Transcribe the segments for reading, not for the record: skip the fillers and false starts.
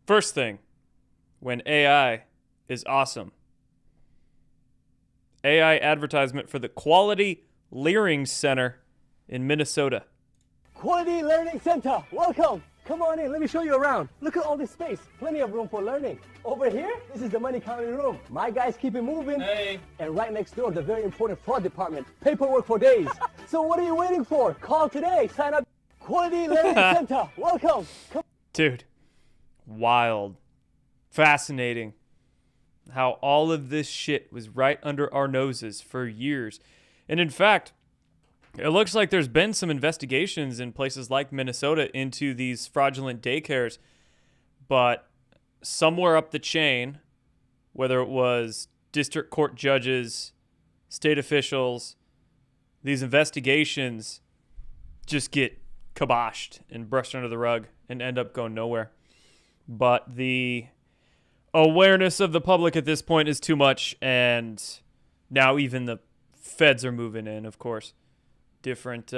First thing, when AI is awesome. AI advertisement for the Quality Learning Center in Minnesota. Quality Learning Center, welcome. Come on in, let me show you around. Look at all this space, plenty of room for learning. Over here, this is the money counting room. My guys keep it moving. Hey. And right next door, the very important fraud department. Paperwork for days. So what are you waiting for? Call today, sign up. Quality Learning Center, welcome. Dude, wild, fascinating how all of this shit was right under our noses for years. And in fact, it looks like there's been some investigations in places like Minnesota into these fraudulent daycares, but somewhere up the chain, whether it was district court judges, state officials, these investigations just get kiboshed and brushed under the rug and end up going nowhere. But the awareness of the public at this point is too much, and now even the feds are moving in, of course. Different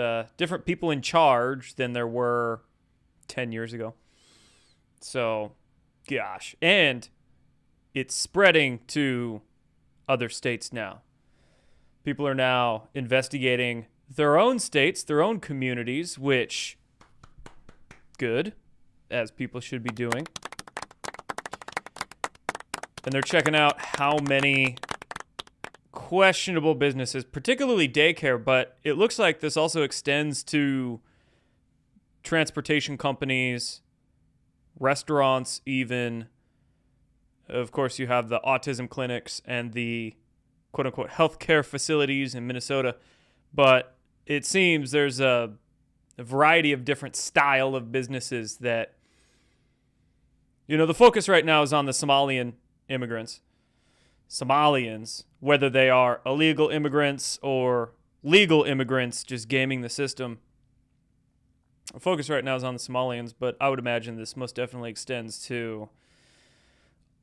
people in charge than there were 10 years ago. So, gosh. And it's spreading to other states now. People are now investigating their own states, their own communities, which, good, as people should be doing. And they're checking out how many questionable businesses, particularly daycare, but it looks like this also extends to transportation companies, restaurants even. Of course, you have the autism clinics and the quote-unquote healthcare facilities in Minnesota, but it seems there's a variety of different style of businesses that, the focus right now is on the Somalian immigrants. Somalians, whether they are illegal immigrants or legal immigrants just gaming the system. The focus right now is on the Somalians, but I would imagine this most definitely extends to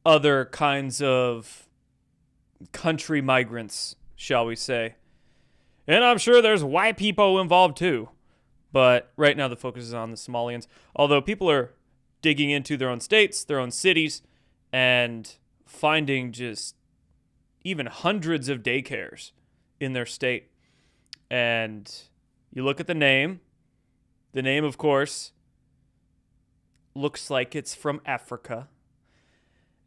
other kinds of country migrants, shall we say. And I'm sure there's white people involved too. But right now the focus is on the Somalians. Although people are digging into their own states, their own cities, and finding just even hundreds of daycares in their state. And you look at the name. The name, of course, looks like it's from Africa.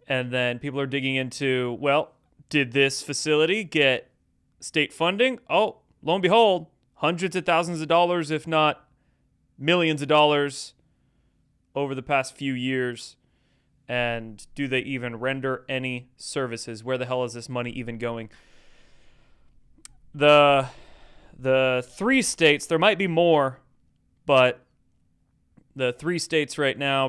And then people are digging into, well, did this facility get state funding? Oh, lo and behold, hundreds of thousands of dollars, if not millions of dollars over the past few years. And do they even render any services? Where the hell is this money even going? The 3 states, there might be more, but the 3 states right now,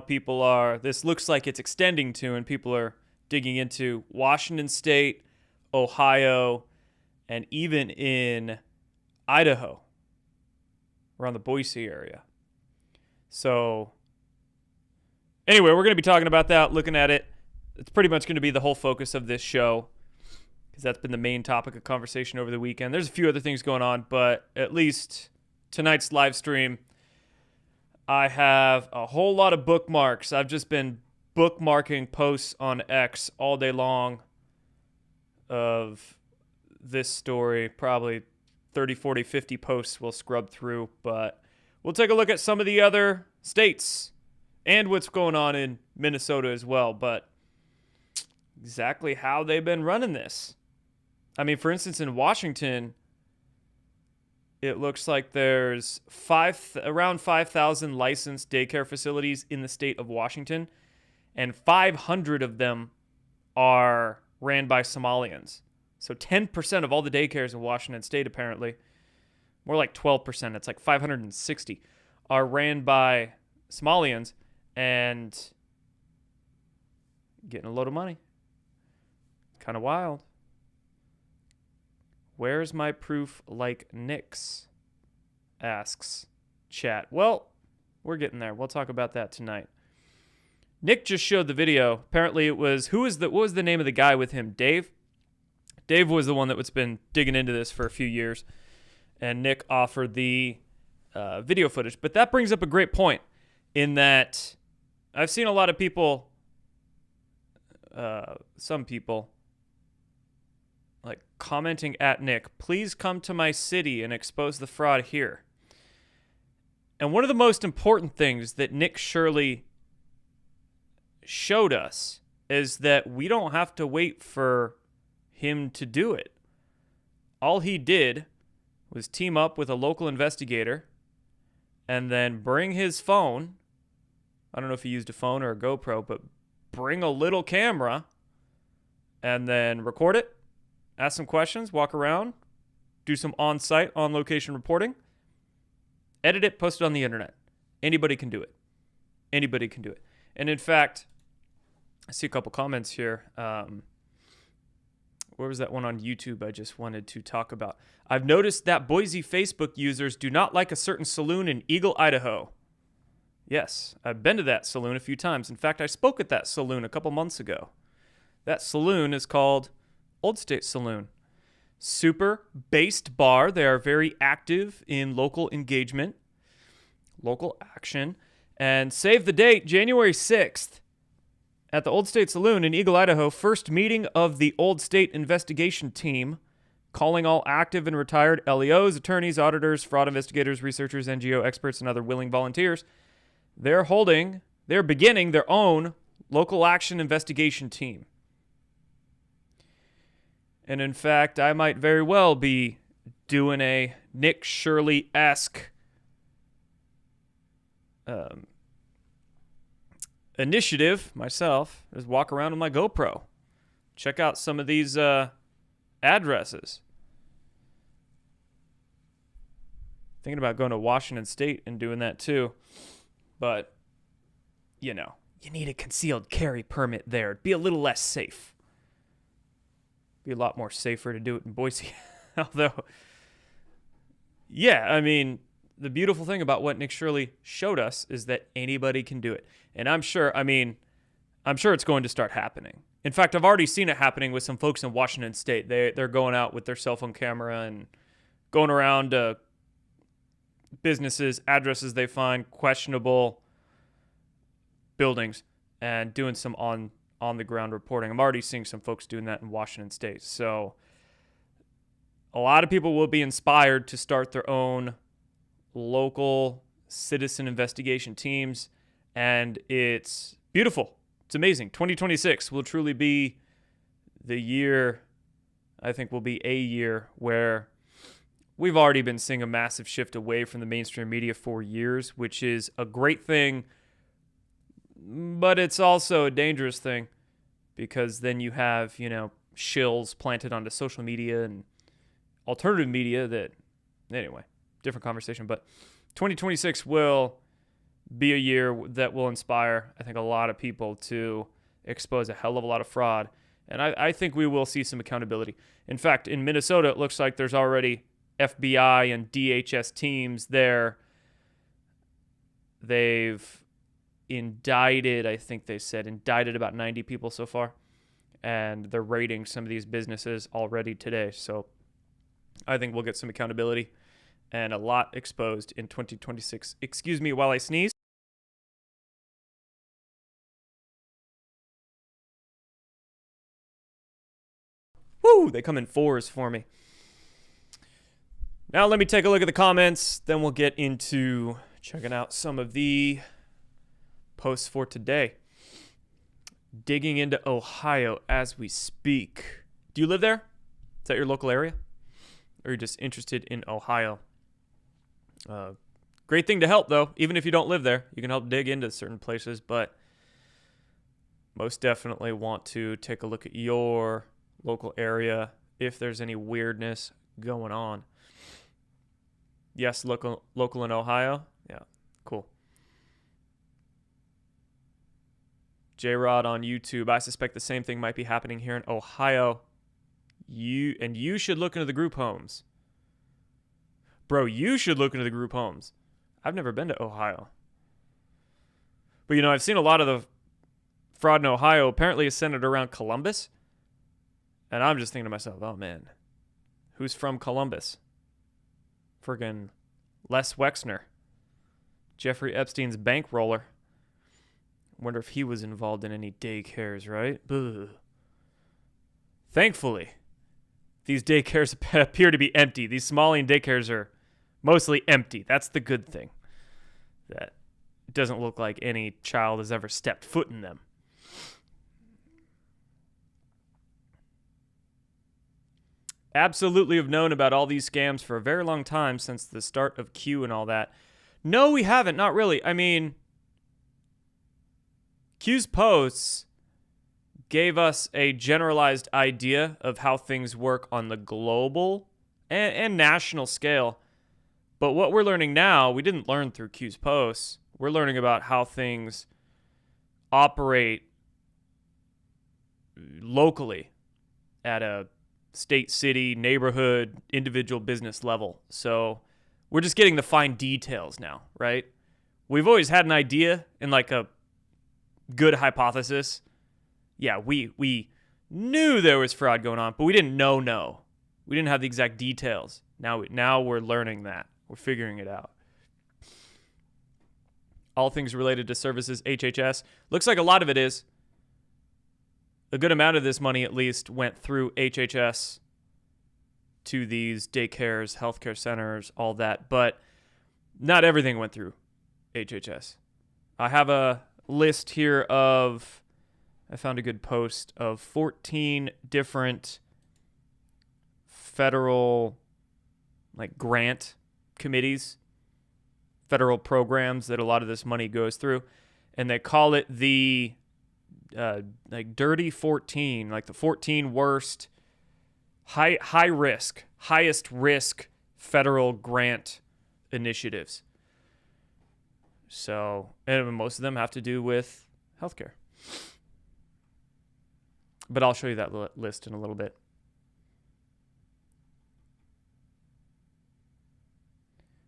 this looks like it's extending to, and people are digging into Washington State, Ohio, and even in Idaho, around the Boise area. So anyway, we're going to be talking about that, looking at it. It's pretty much going to be the whole focus of this show because that's been the main topic of conversation over the weekend. There's a few other things going on, but at least tonight's live stream, I have a whole lot of bookmarks. I've just been bookmarking posts on X all day long of this story. Probably 30, 40, 50 posts we'll scrub through, but we'll take a look at some of the other states and what's going on in Minnesota as well, but exactly how they've been running this. I mean, for instance, in Washington, it looks like there's around 5,000 licensed daycare facilities in the state of Washington, and 500 of them are ran by Somalians. So 10% of all the daycares in Washington state, apparently, more like 12%, it's like 560, are ran by Somalians and getting a load of money. Kind of wild. Where's my proof like Nick's? Asks chat. Well, we're getting there. We'll talk about that tonight. Nick just showed the video. Apparently it was, what was the name of the guy with him? Dave? Dave was the one that's been digging into this for a few years. And Nick offered the video footage. But that brings up a great point in that I've seen a lot of people some people like commenting at Nick, please come to my city and expose the fraud here. And one of the most important things that Nick Shirley showed us is that we don't have to wait for him to do it. All he did was team up with a local investigator and then bring his phone. I don't know if he used a phone or a GoPro, but bring a little camera and then record it, ask some questions, walk around, do some on-site, on-location reporting, edit it, post it on the internet. Anybody can do it. Anybody can do it. And in fact, I see a couple comments here. Where was that one on YouTube I just wanted to talk about? I've noticed that Boise Facebook users do not like a certain saloon in Eagle, Idaho. Yes, I've been to that saloon a few times. In fact, I spoke at that saloon a couple months ago. That saloon is called Old State Saloon. Super based bar. They are very active in local engagement, local action. And save the date, January 6th, at the Old State Saloon in Eagle, Idaho, first meeting of the Old State investigation team, calling all active and retired LEOs, attorneys, auditors, fraud investigators, researchers, NGO experts, and other willing volunteers. They're beginning their own local action investigation team. And in fact, I might very well be doing a Nick Shirley-esque initiative myself. Just walk around with my GoPro. Check out some of these addresses. Thinking about going to Washington State and doing that too. But, you know, you need a concealed carry permit there. It'd be a little less safe. Be a lot more safer to do it in Boise. Although, yeah, I mean, the beautiful thing about what Nick Shirley showed us is that anybody can do it. And I'm sure it's going to start happening. In fact, I've already seen it happening with some folks in Washington State. They're going out with their cell phone camera and going around businesses, addresses they find, questionable buildings, and doing some on-the-ground reporting. I'm already seeing some folks doing that in Washington State. So a lot of people will be inspired to start their own local citizen investigation teams, and it's beautiful. It's amazing. 2026 will truly be the year, I think will be a year where we've already been seeing a massive shift away from the mainstream media for years, which is a great thing, but it's also a dangerous thing because then you have, shills planted onto social media and alternative media that, anyway, different conversation. But 2026 will be a year that will inspire, I think, a lot of people to expose a hell of a lot of fraud. And I think we will see some accountability. In fact, in Minnesota, it looks like there's already FBI and DHS teams there. They've indicted about 90 people so far. And they're raiding some of these businesses already today. So I think we'll get some accountability and a lot exposed in 2026. Excuse me while I sneeze. Woo! They come in fours for me. Now let me take a look at the comments. Then we'll get into checking out some of the posts for today. Digging into Ohio as we speak. Do you live there? Is that your local area? Or are you just interested in Ohio? Great thing to help, though. Even if you don't live there, you can help dig into certain places. But most definitely want to take a look at your local area if there's any weirdness going on. Yes, local in Ohio. Yeah, cool. J-Rod on YouTube. I suspect the same thing might be happening here in Ohio. You should look into the group homes. Bro, you should look into the group homes. I've never been to Ohio. But, I've seen a lot of the fraud in Ohio apparently is centered around Columbus. And I'm just thinking to myself, oh, man, who's from Columbus? Friggin' Les Wexner. Jeffrey Epstein's bankroller. Wonder if he was involved in any daycares, right? Ugh. Thankfully, these daycares appear to be empty. These Somalian daycares are mostly empty. That's the good thing. That it doesn't look like any child has ever stepped foot in them. Absolutely have known about all these scams for a very long time, since the start of Q and all that. No, we haven't. Not really. I mean, Q's posts gave us a generalized idea of how things work on the global and national scale. But what we're learning now, we didn't learn through Q's posts. We're learning about how things operate locally at a state, city, neighborhood, individual business level. So we're just getting the fine details now, right? We've always had an idea and like a good hypothesis. Yeah, we knew there was fraud going on, but we didn't know. We didn't have the exact details. Now we're learning that. We're figuring it out. All things related to services, HHS. Looks like a lot of it is. A good amount of this money, at least, went through HHS to these daycares, healthcare centers, all that. But not everything went through HHS. I have a list here of, I found a good post of 14 different federal grant committees, federal programs that a lot of this money goes through. And they call it the Dirty 14, like the 14 worst, highest risk federal grant initiatives. So, and most of them have to do with healthcare. But I'll show you that list in a little bit.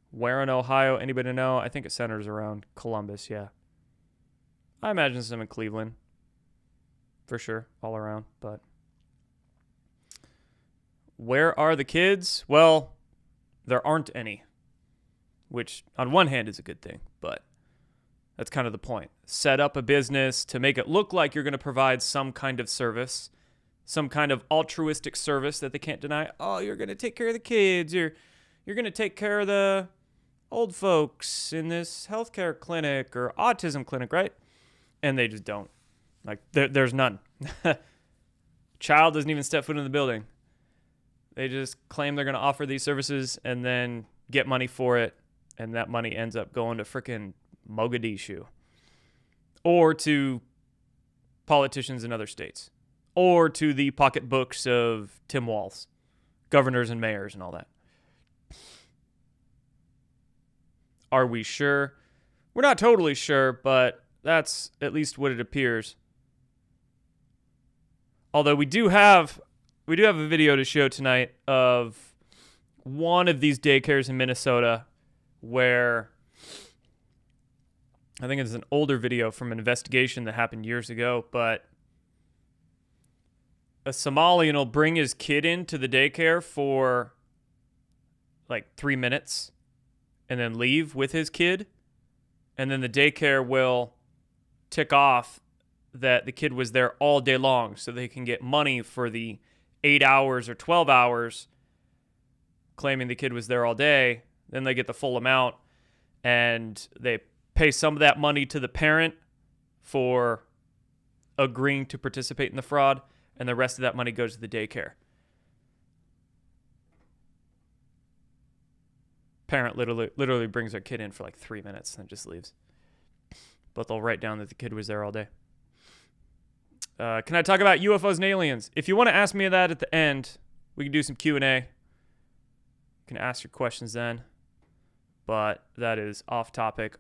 Where in Ohio? Anybody know? I think it centers around Columbus, yeah. I imagine some in Cleveland. For sure, all around. But where are the kids? Well, there aren't any. Which, on one hand, is a good thing. But that's kind of the point. Set up a business to make it look like you're going to provide some kind of service. Some kind of altruistic service that they can't deny. Oh, you're going to take care of the kids. You're going to take care of the old folks in this healthcare clinic or autism clinic, right? And they just don't. Like, there's none. Child doesn't even step foot in the building. They just claim they're going to offer these services and then get money for it. And that money ends up going to frickin' Mogadishu. Or to politicians in other states. Or to the pocketbooks of Tim Walz, governors and mayors and all that. Are we sure? We're not totally sure, but that's at least what it appears. Although we do have a video to show tonight of one of these daycares in Minnesota where I think it's an older video from an investigation that happened years ago, but a Somalian will bring his kid into the daycare for like 3 minutes and then leave with his kid. And then the daycare will tick off that the kid was there all day long so they can get money for the 8 hours or 12 hours claiming the kid was there all day. Then they get the full amount and they pay some of that money to the parent for agreeing to participate in the fraud, and the rest of that money goes to the daycare. Parent literally brings their kid in for like 3 minutes and just leaves. But they'll write down that the kid was there all day. Can I talk about UFOs and aliens? If you want to ask me that at the end, we can do some Q&A. You can ask your questions then. But that is off topic.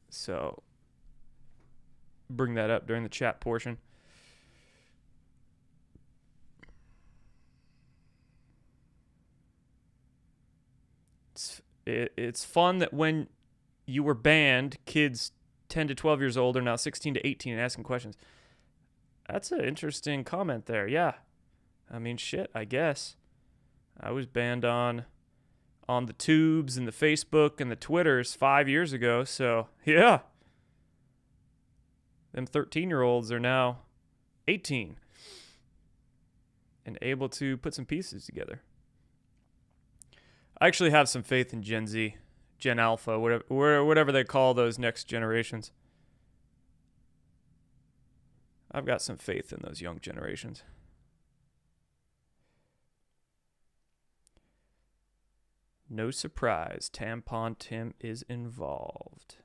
So bring that up during the chat portion. It's fun that when you were banned, kids 10 to 12 years old are now 16 to 18 and asking questions. That's an interesting comment there. Yeah. I mean, shit, I guess. I was banned on the tubes and the Facebook and the Twitters 5 years ago. So, yeah. Them 13-year-olds are now 18 and able to put some pieces together. I actually have some faith in Gen Z, Gen Alpha, whatever they call those next generations. I've got some faith in those young generations. No surprise, Tampon Tim is involved.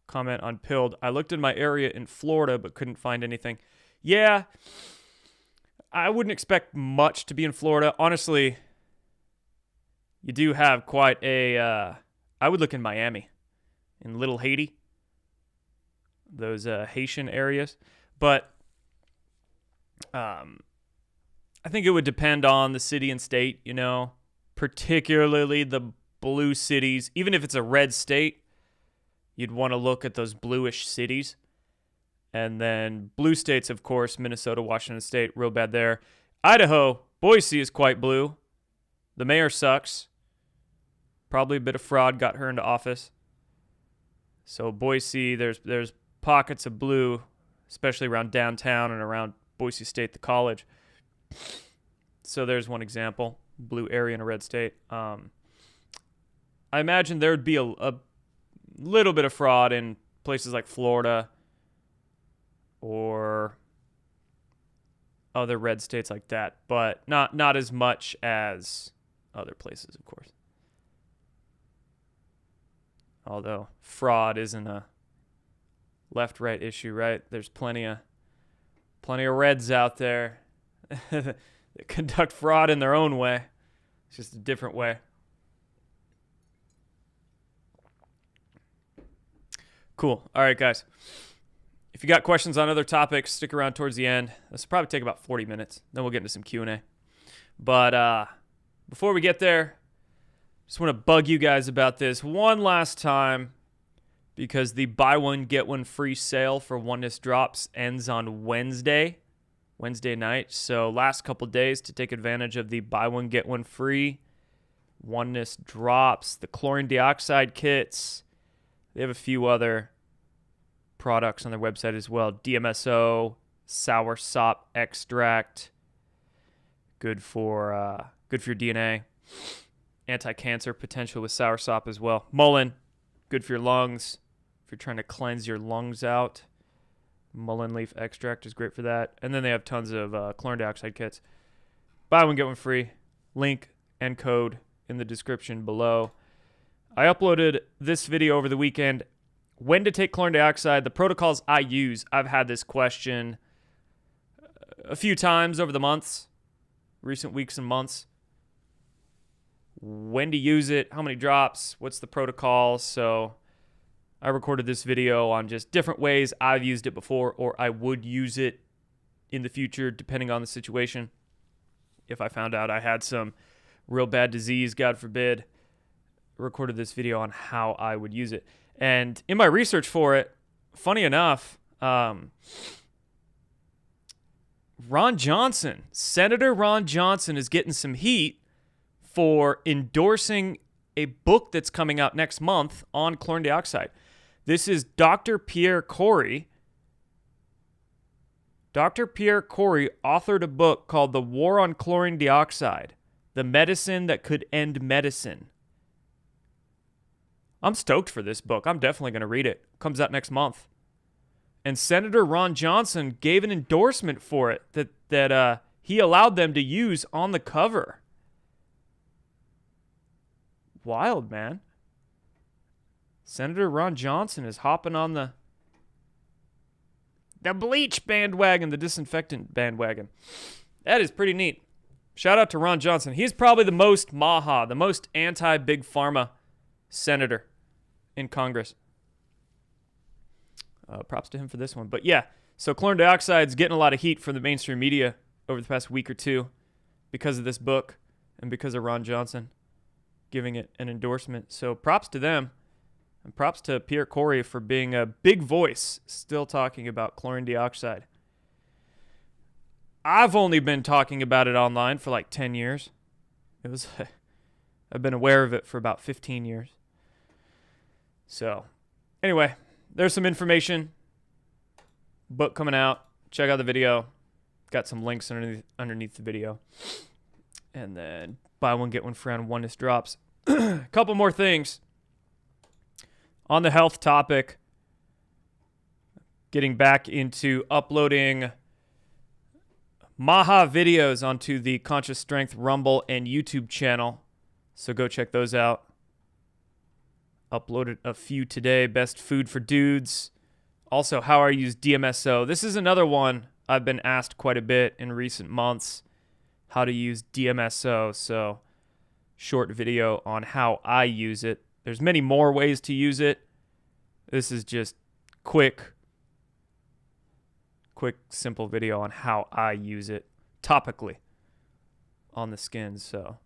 Comment on Pilled. I looked in my area in Florida but couldn't find anything. Yeah, I wouldn't expect much to be in Florida. Honestly, you do have quite a... I would look in Miami, in Little Haiti, those Haitian areas. But I think it would depend on the city and state, you know, particularly the blue cities. Even if it's a red state, you'd want to look at those bluish cities. And then blue states, of course, Minnesota, Washington State, real bad there. Idaho, Boise is quite blue. The mayor sucks. Probably a bit of fraud got her into office. So Boise, there's pockets of blue, especially around downtown and around Boise State, the college. So there's one example, blue area in a red state. I imagine there would be a little bit of fraud in places like Florida or other red states like that, but not as much as other places, of course. Although fraud isn't a left-right issue, right? There's plenty of reds out there that conduct fraud in their own way. It's just a different way. Cool. All right, guys. If you got questions on other topics, stick around towards the end. This will probably take about 40 minutes. Then we'll get into some Q&A. But before we get there, just want to bug you guys about this one last time because the buy one, get one free sale for Oneness drops ends on Wednesday night. So last couple days to take advantage of the buy one, get one free Oneness drops, the chlorine dioxide kits. They have a few other products on their website as well. DMSO, sour sop extract, good for your DNA. Anti-cancer potential with sour sop as well. Mullein, good for your lungs. If you're trying to cleanse your lungs out, mullein leaf extract is great for that. And then they have tons of chlorine dioxide kits. Buy one, get one free. Link and code in the description below. I uploaded this video over the weekend. When to take chlorine dioxide, the protocols I use. I've had this question a few times over the months, recent weeks and months. When to use it, how many drops, what's the protocol? So I recorded this video on just different ways I've used it before or I would use it in the future depending on the situation. If I found out I had some real bad disease, God forbid, recorded this video on how I would use it. And in my research for it, funny enough, Senator Ron Johnson is getting some heat for endorsing a book that's coming out next month on chlorine dioxide. This is Dr. Pierre Corey. Dr. Pierre Corey authored a book called The War on Chlorine Dioxide, the medicine that could end medicine. I'm stoked for this book. I'm definitely going to read it. Comes out next month. And Senator Ron Johnson gave an endorsement for it that he allowed them to use on the cover. Wild, man. Senator Ron Johnson is hopping on the bleach bandwagon, the disinfectant bandwagon. That is pretty neat. Shout out to Ron Johnson. He's probably the most MAHA, the most anti-big pharma senator in Congress. Props to him for this one. But yeah, so chlorine dioxide's getting a lot of heat from the mainstream media over the past week or two because of this book and because of Ron Johnson giving it an endorsement. So props to them. And props to Pierre Corey for being a big voice still talking about chlorine dioxide. I've only been talking about it online for like 10 years. I've been aware of it for about 15 years. So, anyway, there's some information. Book coming out. Check out the video. Got some links underneath the video. And then buy one, get one free on Oneness drops. A couple more things. On the health topic, getting back into uploading Maha videos onto the Conscious Strength Rumble and YouTube channel. So go check those out. Uploaded a few today. Best food for dudes. Also, how I use DMSO. This is another one I've been asked quite a bit in recent months. How to use DMSO. So, short video on how I use it. There's many more ways to use it. This is just quick, simple video on how I use it topically on the skin. So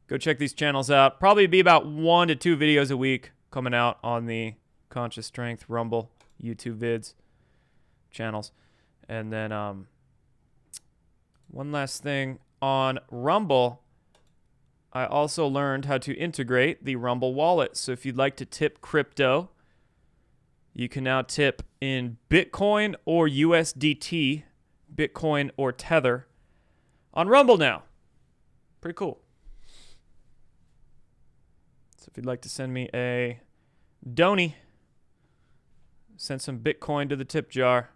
go check these channels out. Probably be about 1 to 2 videos a week coming out on the Conscious Strength Rumble YouTube vids channels. And then one last thing on Rumble, I also learned how to integrate the Rumble wallet. So if you'd like to tip crypto, you can now tip in Bitcoin or USDT, Bitcoin or Tether on Rumble now. Pretty cool. So if you'd like to send me a doney, send some Bitcoin to the tip jar.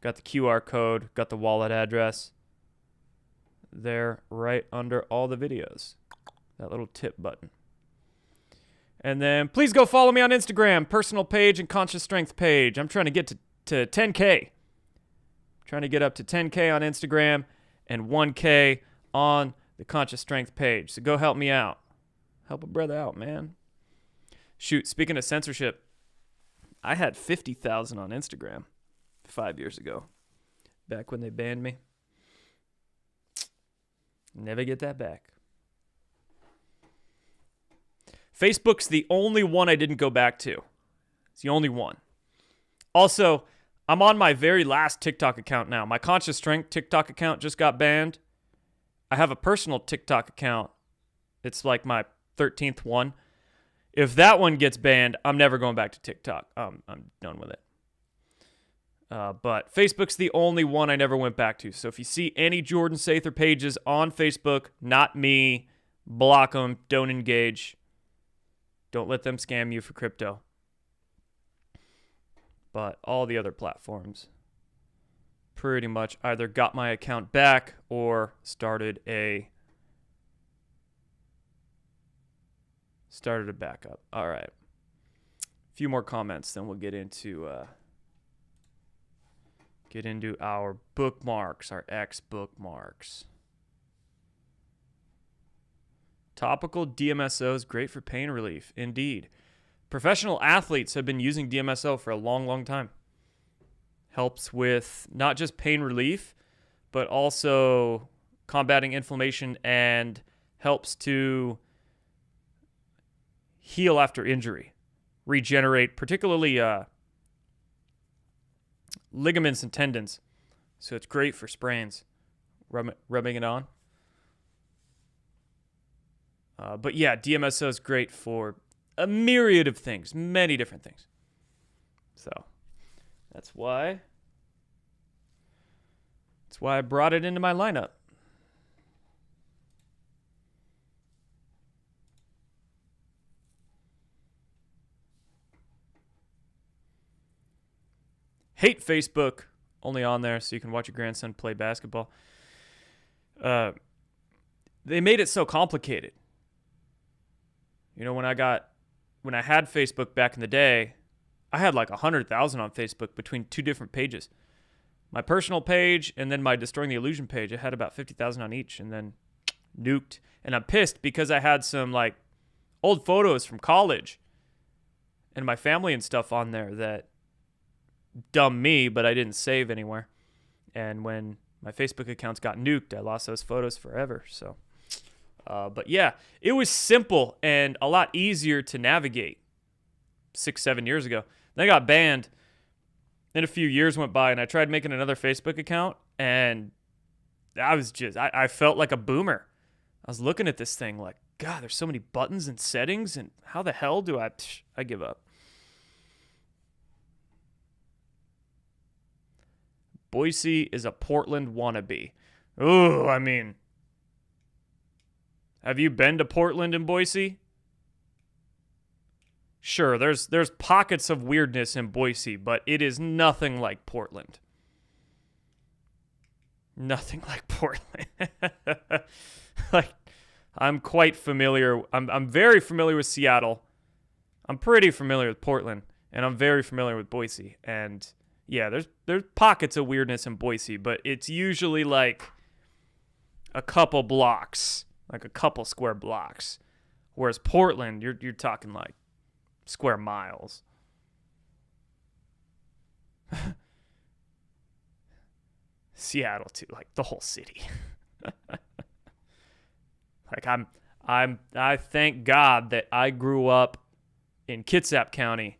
Got the QR code, got the wallet address. There right under all the videos. That little tip button. And then please go follow me on Instagram, personal page and Conscious Strength page. I'm trying to get to 10K. Trying to get up to 10K on Instagram and 1K on the Conscious Strength page. So go help me out. Help a brother out, man. Shoot, speaking of censorship, I had 50,000 on Instagram 5 years ago, back when they banned me. Never get that back. Facebook's the only one I didn't go back to. It's the only one. Also, I'm on my very last TikTok account now. My Conscious Strength TikTok account just got banned. I have a personal TikTok account. It's like my 13th one. If that one gets banned, I'm never going back to TikTok. I'm done with it. But Facebook's the only one I never went back to. So if you see any Jordan Sather pages on Facebook, not me, block them, don't engage. Don't let them scam you for crypto. But all the other platforms pretty much either got my account back or started a backup. All right. A few more comments, then we'll get into our bookmarks, our X bookmarks. Topical DMSO is great for pain relief. Indeed. Professional athletes have been using DMSO for a long, long time. Helps with not just pain relief, but also combating inflammation and helps to heal after injury, regenerate, particularly ligaments and tendons. So it's great for sprains, rubbing it on. But yeah, DMSO is great for a myriad of things, many different things. So that's why I brought it into my lineup. Hate Facebook, only on there so you can watch your grandson play basketball. They made it so complicated. You know, when I had Facebook back in the day, I had like 100,000 on Facebook between two different pages. My personal page and then my Destroying the Illusion page. I had about 50,000 on each and then nuked. And I'm pissed because I had some like old photos from college and my family and stuff on there that dumb me, but I didn't save anywhere. And when my Facebook accounts got nuked, I lost those photos forever. So, but yeah, it was simple and a lot easier to navigate 6-7 years ago. Then I got banned. Then a few years went by and I tried making another Facebook account and I felt like a boomer. I was looking at this thing like, God, there's so many buttons and settings and how the hell do I give up. Boise is a Portland wannabe. Ooh, I mean, have you been to Portland and Boise? Sure, there's pockets of weirdness in Boise, but it is nothing like Portland. Nothing like Portland. Like, I'm quite familiar. I'm very familiar with Seattle. I'm pretty familiar with Portland, and I'm very familiar with Boise. And yeah, there's pockets of weirdness in Boise, but it's usually like a couple blocks, like a couple square blocks. Whereas Portland, you're talking like square miles. Seattle too, like the whole city. Like I thank God that I grew up in Kitsap County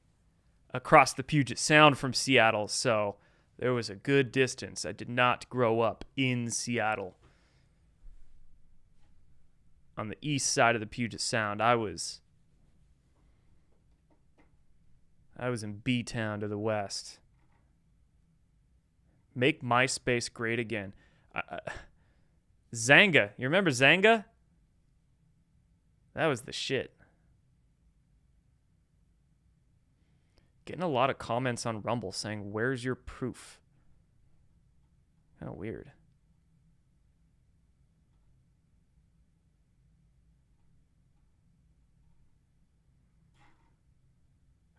across the Puget Sound from Seattle, so there was a good distance. I did not grow up in Seattle. On the east side of the Puget Sound, I was in B-Town to the west. Make MySpace great again. Zanga. You remember Zanga? That was the shit. Getting a lot of comments on Rumble saying, "Where's your proof?" Kind of weird.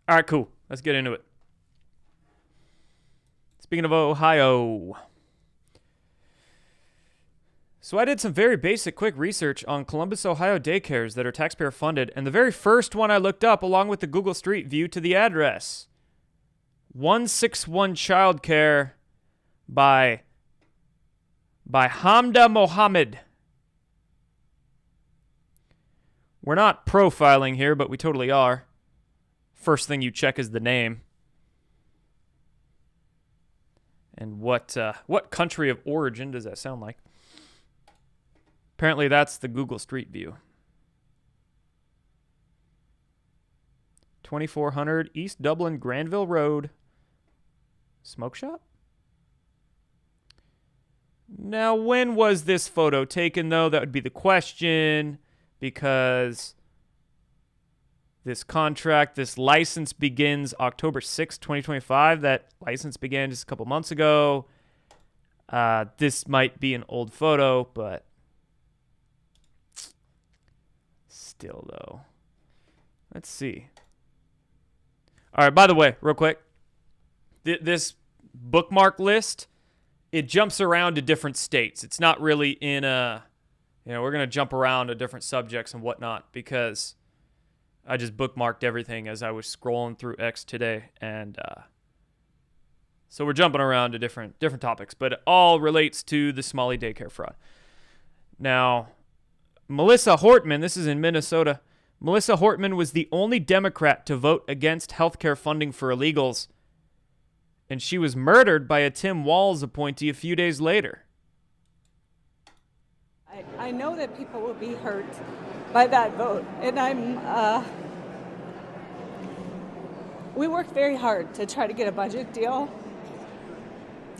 All right, cool. Let's get into it. Speaking of Ohio. So I did some very basic, quick research on Columbus, Ohio daycares that are taxpayer funded, and the very first one I looked up, along with the Google Street View to the address, 161 Childcare by Hamda Mohammed. We're not profiling here, but we totally are. First thing you check is the name. And what country of origin does that sound like? Apparently that's the Google Street View. 2400 East Dublin Granville Road. Smoke shop? Now, when was this photo taken, though? That would be the question, because this contract, this license begins October 6th, 2025. That license began just a couple months ago. This might be an old photo, but still, though. Let's see. All right, by the way, real quick, this bookmark list, it jumps around to different states. It's not really in a, we're going to jump around to different subjects and whatnot because I just bookmarked everything as I was scrolling through X today. And so we're jumping around to different topics, but it all relates to the Somali daycare fraud. Now, Melissa Hortman, this is in Minnesota. Melissa Hortman was the only Democrat to vote against healthcare funding for illegals, and she was murdered by a Tim Walz appointee a few days later. I know that people will be hurt by that vote, and we worked very hard to try to get a budget deal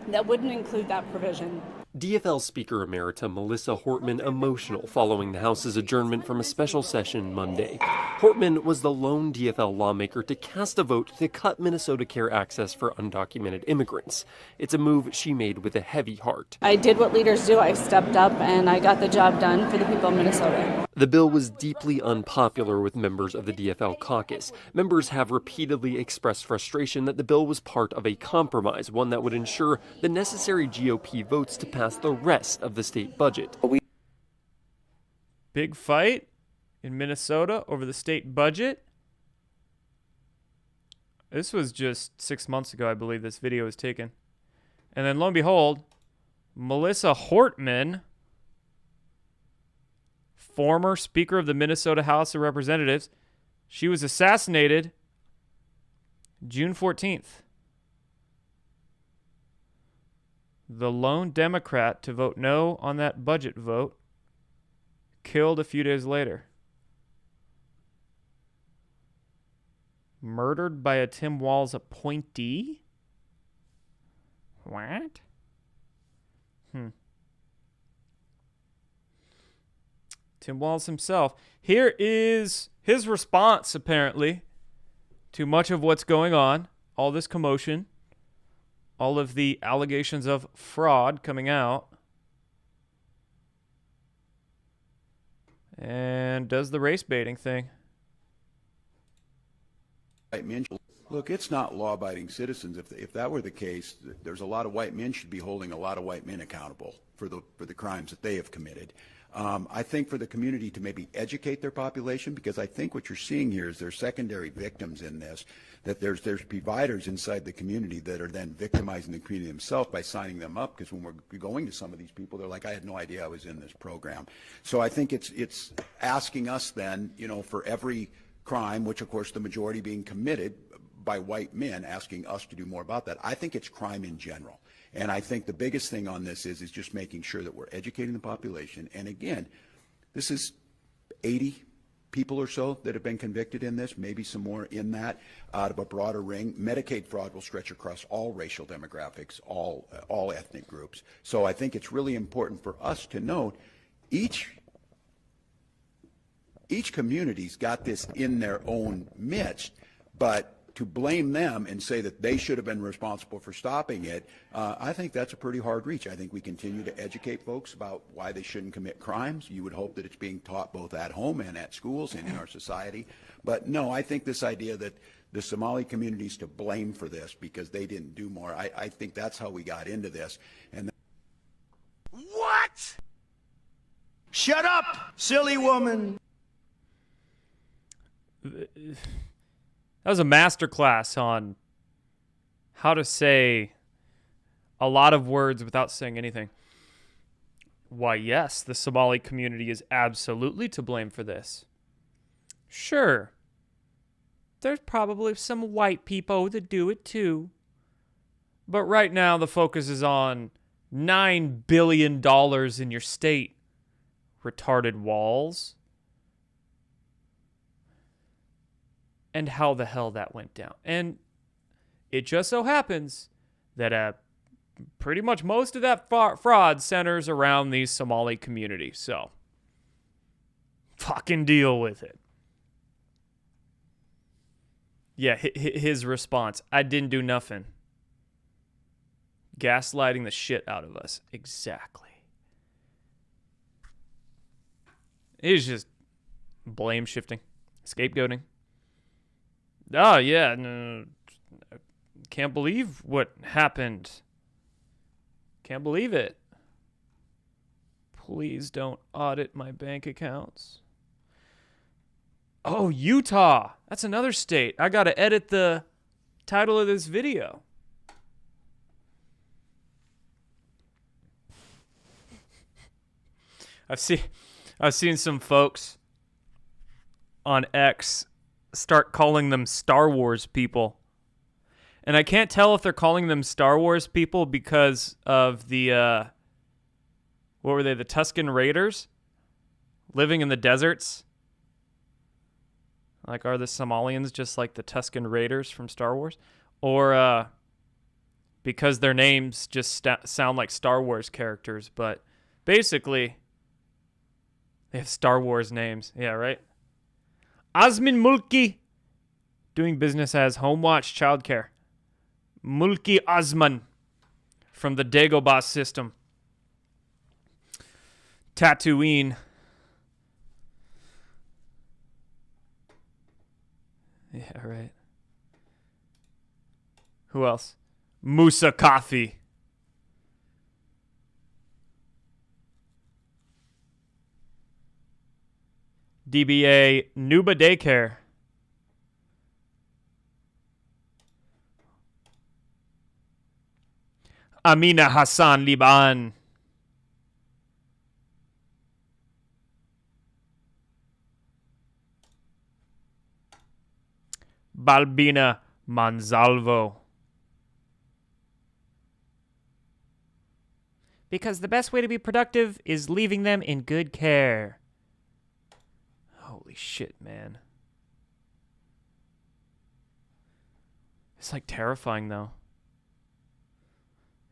that wouldn't include that provision. DFL Speaker Emerita Melissa Hortman emotional following the House's adjournment from a special session Monday. Hortman was the lone DFL lawmaker to cast a vote to cut Minnesota Care access for undocumented immigrants. It's a move she made with a heavy heart. I did what leaders do. I stepped up and I got the job done for the people of Minnesota. The bill was deeply unpopular with members of the DFL caucus. Members have repeatedly expressed frustration that the bill was part of a compromise, one that would ensure the necessary GOP votes to pass the rest of the state budget. Big fight in Minnesota over the state budget. This was just 6 months ago, I believe this video was taken. And then lo and behold, Melissa Hortman, former Speaker of the Minnesota House of Representatives, she was assassinated June 14th. The lone Democrat to vote no on that budget vote, killed a few days later. Murdered by a Tim Walz appointee? What? Tim Walz himself. Here is his response, apparently, to much of what's going on, all this commotion, all of the allegations of fraud coming out, and does the race baiting thing. White men, look, it's not law-abiding citizens. If that were the case, there's a lot of white men should be holding a lot of white men accountable for the crimes that they have committed. I think for the community to maybe educate their population, because I think what you're seeing here is there's secondary victims in this, that there's providers inside the community that are then victimizing the community themselves by signing them up, because when we're going to some of these people, they're like, I had no idea I was in this program. So I think it's asking us then, for every crime, which of course the majority being committed by white men, asking us to do more about that. I think it's crime in general. And I think the biggest thing on this is just making sure that we're educating the population. And again, this is 80 people or so that have been convicted in this, maybe some more in that, out of a broader ring. Medicaid fraud will stretch across all racial demographics, all ethnic groups. So I think it's really important for us to note each community's got this in their own midst, but to blame them and say that they should have been responsible for stopping it, I think that's a pretty hard reach. I think we continue to educate folks about why they shouldn't commit crimes. You would hope that it's being taught both at home and at schools and in our society. But no, I think this idea that the Somali community is to blame for this because they didn't do more, I think that's how we got into this. And what? Shut up, silly woman. That was a masterclass on how to say a lot of words without saying anything. Why, yes, the Somali community is absolutely to blame for this. Sure, there's probably some white people that do it too. But right now the focus is on $9 billion in your state. Retarded Walls. And how the hell that went down. And it just so happens that pretty much most of that fraud centers around the Somali community. So, fucking deal with it. Yeah, his response, I didn't do nothing. Gaslighting the shit out of us. Exactly. It is just blame shifting, scapegoating. Oh, yeah. No, can't believe what happened. Can't believe it. Please don't audit my bank accounts. Oh, Utah. That's another state. I got to edit the title of this video. I've seen some folks on X start calling them Star Wars people. And I can't tell if they're calling them Star Wars people because of the, what were they, the Tusken Raiders living in the deserts? Like, are the Somalians just like the Tusken Raiders from Star Wars? Or because their names just sound like Star Wars characters, but basically they have Star Wars names. Yeah, right? Azmin Mulki, doing business as Homewatch Childcare. Mulki Azman from the Dagobah system. Tatooine. Yeah, right. Who else? Musa Coffee. DBA Nuba Daycare. Amina Hassan Liban. Balbina Monsalvo. Because the best way to be productive is leaving them in good care. Holy shit, man. It's like terrifying, though.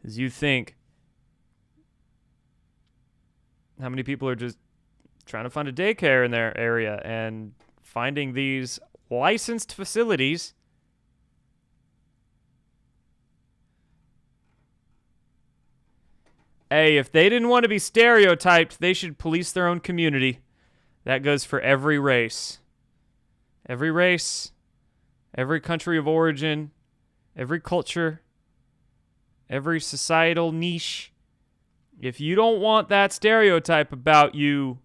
As you think how many people are just trying to find a daycare in their area and finding these licensed facilities. Hey, if they didn't want to be stereotyped, they should police their own community. That goes for every race. Every race, every country of origin, every culture, every societal niche. If you don't want that stereotype about you,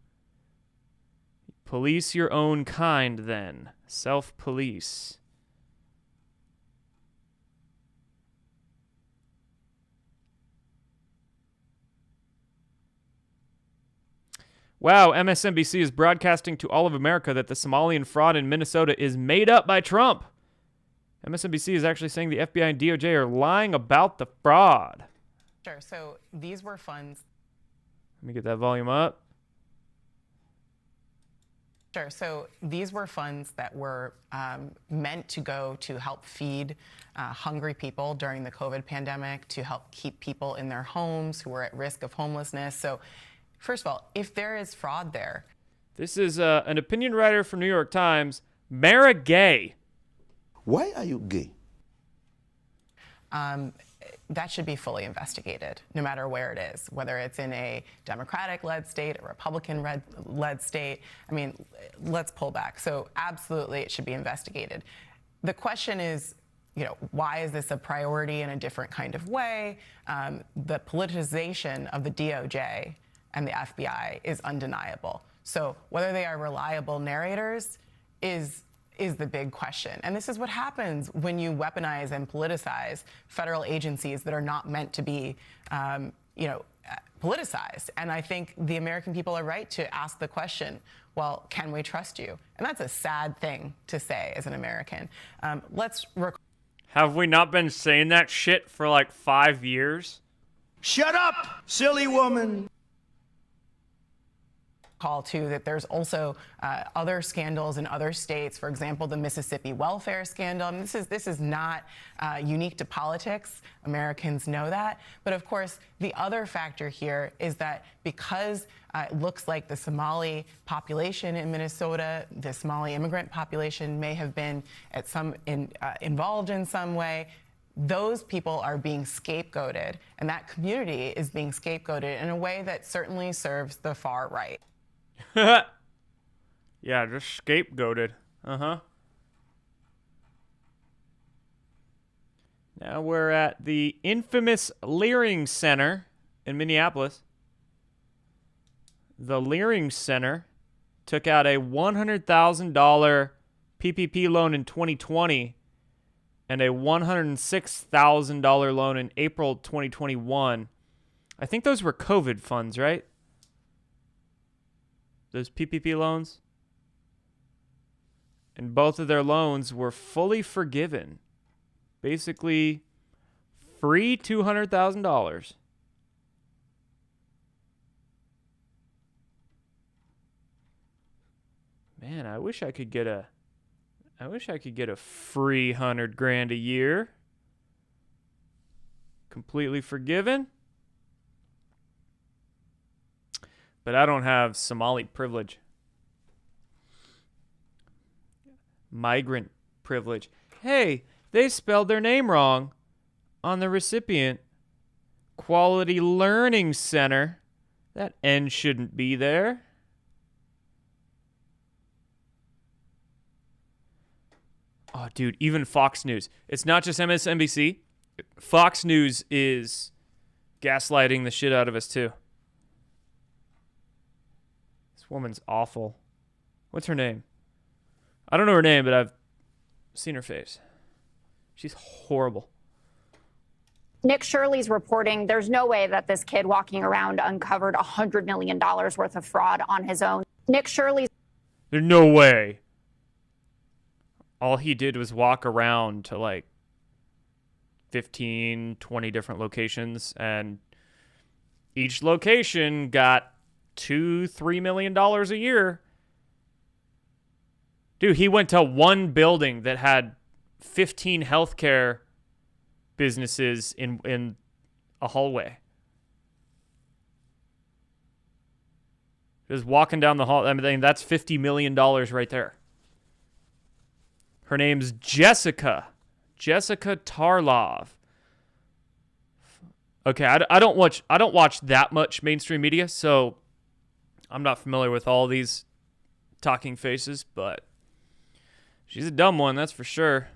police your own kind then. Self-police. Wow, MSNBC is broadcasting to all of America that the Somalian fraud in Minnesota is made up by Trump. MSNBC is actually saying the FBI and DOJ are lying about the fraud. Sure. So these were funds. Let me get that volume up. Sure. So these were funds that were meant to go to help feed hungry people during the COVID pandemic, to help keep people in their homes who were at risk of homelessness. So first of all, if there is fraud there. This is an opinion writer from New York Times, Mara Gay. Why are you gay? That should be fully investigated, no matter where it is, whether it's in a Democratic-led state, a Republican-led state. I mean, let's pull back. So absolutely, it should be investigated. The question is, why is this a priority in a different kind of way? The politicization of the DOJ and the FBI is undeniable. So whether they are reliable narrators is the big question. And this is what happens when you weaponize and politicize federal agencies that are not meant to be, politicized. And I think the American people are right to ask the question, well, can we trust you? And that's a sad thing to say as an American. Have we not been saying that shit for like 5 years? Shut up, silly woman. Call too that there's also other scandals in other states. For example, the Mississippi welfare scandal. I mean, this is not unique to politics. Americans know that. But of course, the other factor here is that because it looks like the Somali population in Minnesota, the Somali immigrant population may have been involved in some way. Those people are being scapegoated, and that community is being scapegoated in a way that certainly serves the far right. Yeah, just scapegoated. Uh-huh. Now we're at the infamous Leering Center in Minneapolis. The Leering Center took out a $100,000 PPP loan in 2020 and a $106,000 loan in April 2021. I think those were COVID funds, right? Those PPP loans. And both of their loans were fully forgiven. Basically, free $200,000. Man, I wish I could get a free $100,000 a year. Completely forgiven. But I don't have Somali privilege. Migrant privilege. Hey, they spelled their name wrong on the recipient. Quality Learning Center. That N shouldn't be there. Oh, dude, even Fox News. It's not just MSNBC. Fox News is gaslighting the shit out of us, too. This woman's awful. What's her name? I don't know her name, but I've seen her face. She's horrible. Nick Shirley's reporting there's no way that this kid walking around uncovered $100 million worth of fraud on his own. Nick Shirley's... There's no way. All he did was walk around to like 15, 20 different locations, and each location got $2-3 million a year. Dude, he went to one building that had 15 healthcare businesses in a hallway. Just walking down the hall. I mean, that's $50 million right there. Her name's Jessica Tarlov. Okay, I don't watch that much mainstream media, so I'm not familiar with all these talking faces, but she's a dumb one, that's for sure.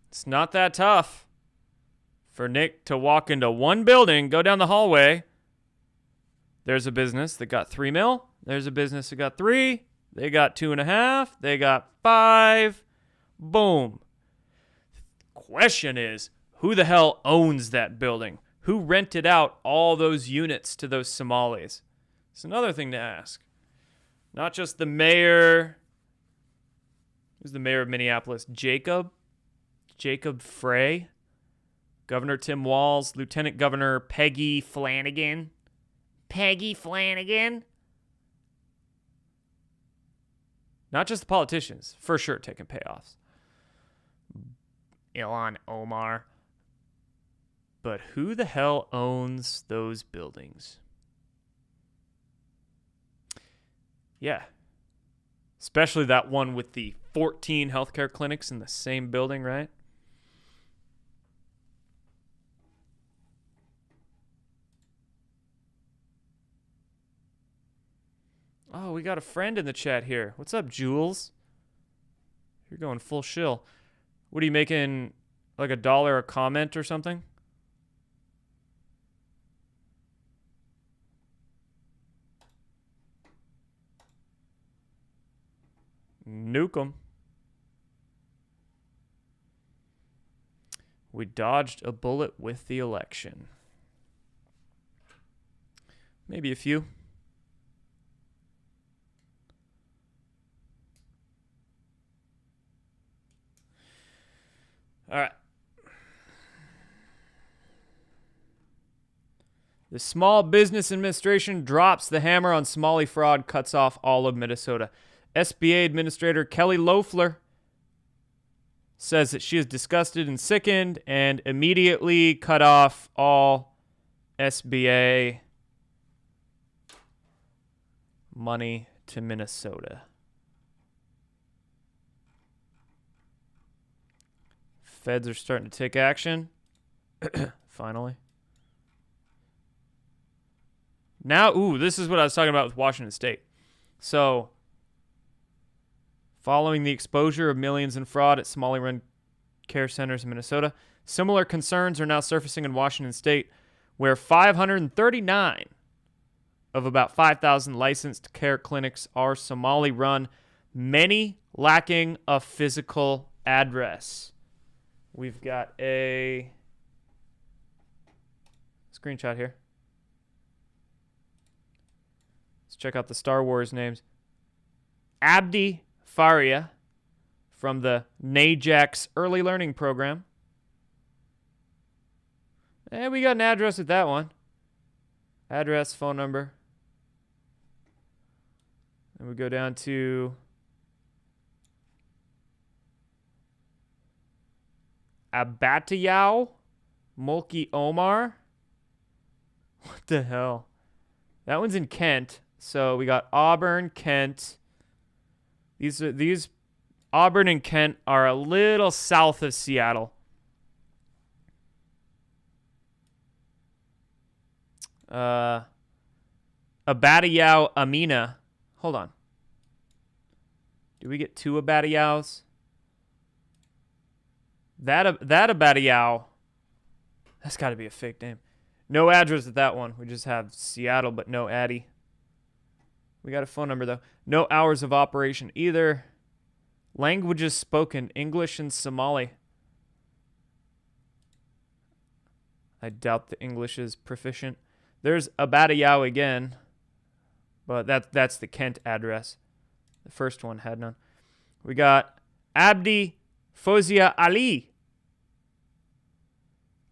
It's not that tough for Nick to walk into one building, go down the hallway. There's a business that got $3 million. There's a business that got $3 million. They got $2.5 million. They got $5 million. Boom. Question is, who the hell owns that building? Who rented out all those units to those Somalis? It's another thing to ask. Not just the mayor. Who's the mayor of Minneapolis? Jacob Frey. Governor Tim Walz. Lieutenant Governor Peggy Flanagan. Not just the politicians, for sure, taking payoffs. Ilhan Omar. But who the hell owns those buildings? Yeah. Especially that one with the 14 healthcare clinics in the same building, right? Oh, we got a friend in the chat here. What's up, Jules? You're going full shill. What are you making, like $1 a comment or something? Nuke 'em. We dodged a bullet with the election. Maybe a few. All right. The Small Business Administration drops the hammer on Somali fraud, cuts off all of Minnesota. SBA Administrator Kelly Loeffler says that she is disgusted and sickened and immediately cut off all SBA money to Minnesota. Feds are starting to take action. Finally. Now, this is what I was talking about with Washington State. So, following the exposure of millions in fraud at Somali-run care centers in Minnesota, similar concerns are now surfacing in Washington State, where 539 of about 5,000 licensed care clinics are Somali-run, many lacking a physical address. We've got a screenshot here. Let's check out the Star Wars names. Abdi Faria from the NAJAX Early Learning Program. And we got an address with that one. Address, phone number. And we go down to Abatayao Mulki Omar. What the hell? That one's in Kent. So we got Auburn, Kent. These Auburn and Kent are a little south of Seattle. Abatayao Amina. Hold on. Do we get two Abatayaos? That Abatayao. That's got to be a fake name. No address at that one. We just have Seattle, but no Addy. We got a phone number, though. No hours of operation either. Languages spoken, English and Somali. I doubt the English is proficient. There's Abatayao again, but that's the Kent address. The first one had none. We got Abdi Fozia Ali.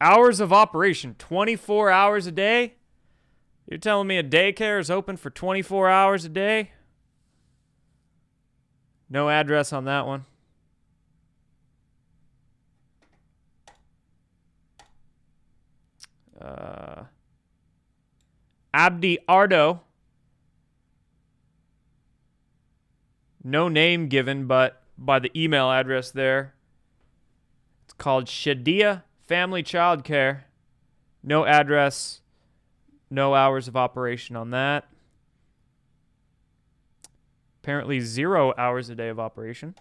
Hours of operation, 24 hours a day? You're telling me a daycare is open for 24 hours a day? No address on that one. Abdi Ardo. No name given, but by the email address there. It's called Shadia Family Childcare. No address, no hours of operation on that. Apparently 0 hours a day of operation.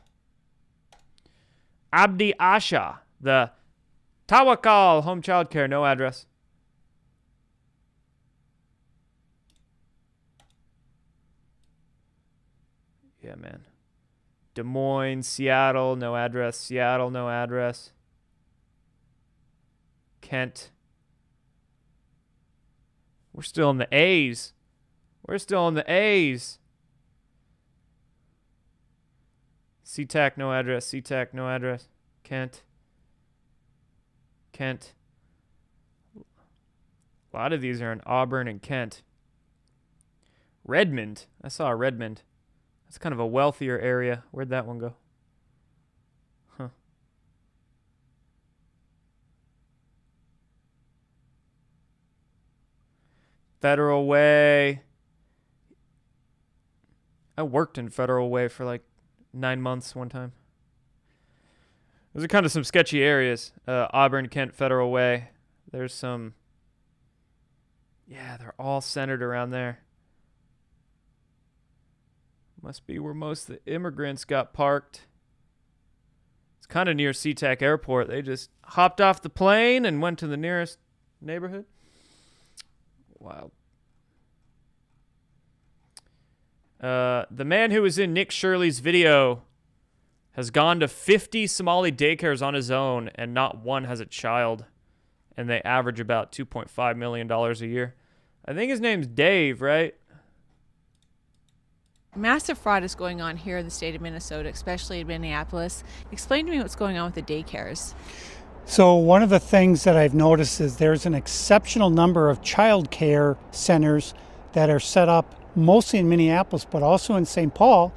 Abdi Asha, the Tawakal Home Childcare, no address. Yeah, man. Des Moines, Seattle, no address. Seattle, no address. Kent. We're still in the A's. We're still in the A's. SeaTac, no address. SeaTac, no address. Kent. Kent. A lot of these are in Auburn and Kent. Redmond. I saw Redmond. That's kind of a wealthier area. Where'd that one go? Huh. Federal Way. I worked in Federal Way for like 9 months one time. Those are kind of some sketchy areas. Auburn, Kent, Federal Way. There's some... Yeah, they're all centered around there. Must be where most of the immigrants got parked. It's kind of near SeaTac Airport. They just hopped off the plane and went to the nearest neighborhood. Wild. The man who was in Nick Shirley's video has gone to 50 Somali daycares on his own, and not one has a child. And they average about $2.5 million a year. I think his name's Dave, right? Massive fraud is going on here in the state of Minnesota, especially in Minneapolis. Explain to me what's going on with the daycares. So one of the things that I've noticed is there's an exceptional number of child care centers that are set up mostly in Minneapolis, but also in St. Paul.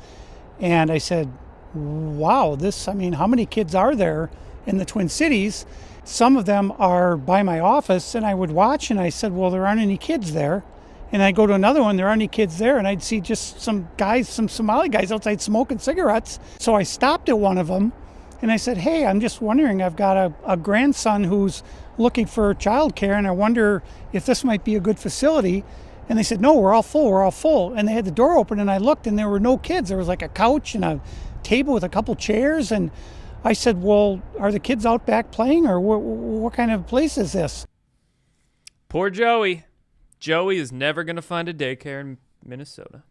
And I said, wow, how many kids are there in the Twin Cities? Some of them are by my office, and I would watch, and I said, well, there aren't any kids there. And I'd go to another one, there aren't any kids there, and I'd see just some Somali guys outside smoking cigarettes. So I stopped at one of them, and I said, hey, I'm just wondering, I've got a grandson who's looking for childcare, and I wonder if this might be a good facility. And they said, no, we're all full. And they had the door open, and I looked, and there were no kids. There was like a couch and a table with a couple chairs. And I said, well, are the kids out back playing, or what kind of place is this? Poor Joey. Joey is never going to find a daycare in Minnesota.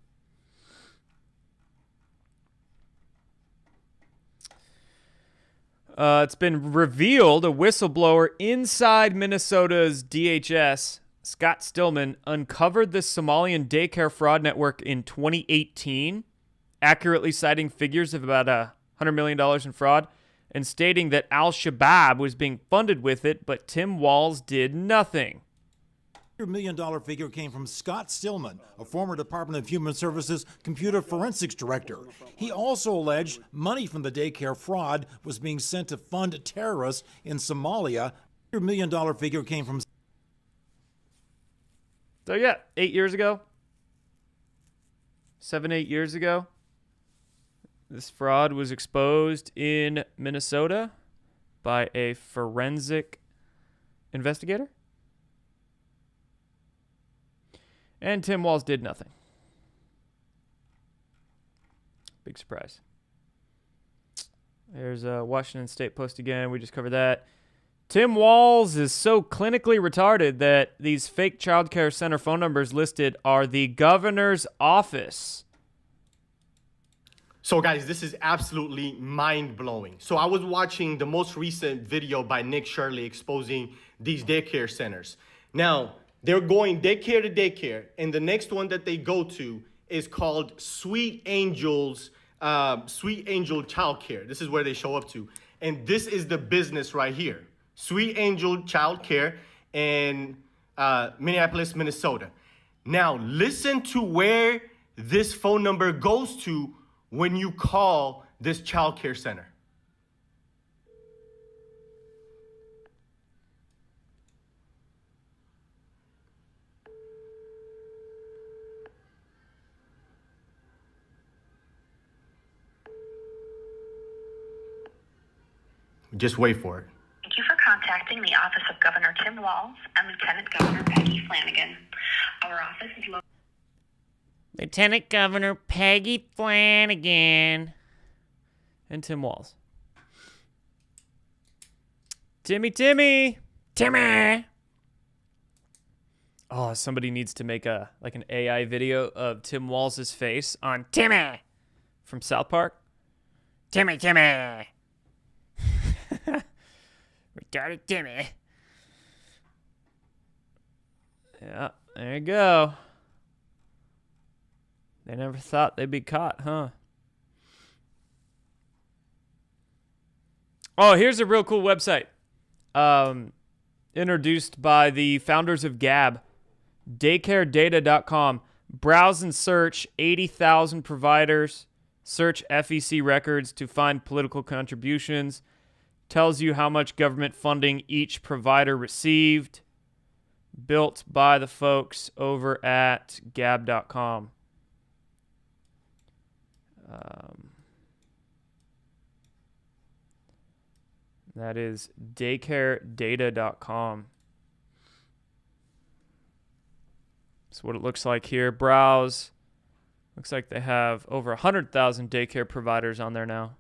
It's been revealed a whistleblower inside Minnesota's DHS, Scott Stillman, uncovered this Somalian daycare fraud network in 2018, accurately citing figures of about $100 million in fraud and stating that Al-Shabaab was being funded with it, but Tim Walz did nothing. $100 million figure came from Scott Stillman, a former Department of Human Services computer forensics director. He also alleged money from the daycare fraud was being sent to fund terrorists in Somalia. $100 million figure came from... So yeah, 8 years ago, 7-8 years ago, this fraud was exposed in Minnesota by a forensic investigator. And Tim Walz did nothing. Big surprise. There's a Washington State Post again. We just covered that. Tim Walz is so clinically retarded that these fake child care center phone numbers listed are the governor's office. So guys, this is absolutely mind-blowing. So I was watching the most recent video by Nick Shirley exposing these daycare centers. Now, they're going daycare to daycare, and the next one that they go to is called Sweet Angel Childcare. This is where they show up to. And this is the business right here. Sweet Angel Childcare in Minneapolis, Minnesota. Now, listen to where this phone number goes to when you call this childcare center. Just wait for it. Thank you for contacting the office of Governor Tim Walz and Lieutenant Governor Peggy Flanagan. Our office is located... Lieutenant Governor Peggy Flanagan and Tim Walz. Timmy. Oh, somebody needs to make an AI video of Tim Walz's face on Timmy from South Park. Timmy. Retarded Timmy. Yeah, there you go. They never thought they'd be caught, huh? Oh, here's a real cool website. Introduced by the founders of Gab. Daycaredata.com. Browse and search 80,000 providers. Search FEC records to find political contributions. Tells you how much government funding each provider received. Built by the folks over at Gab.com. That is daycaredata.com. That's what it looks like here. Browse. Looks like they have over 100,000 daycare providers on there now.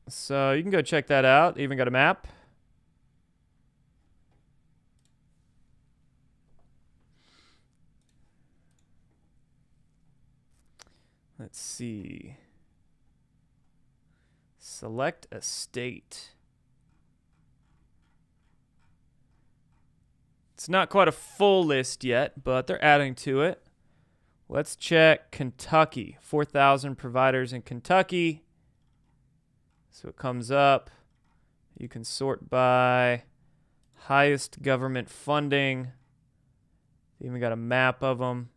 So you can go check that out. They even got a map. Let's see. Select a state. It's not quite a full list yet, but they're adding to it. Let's check Kentucky. 4,000 providers in Kentucky. So it comes up. You can sort by highest government funding. They even got a map of them.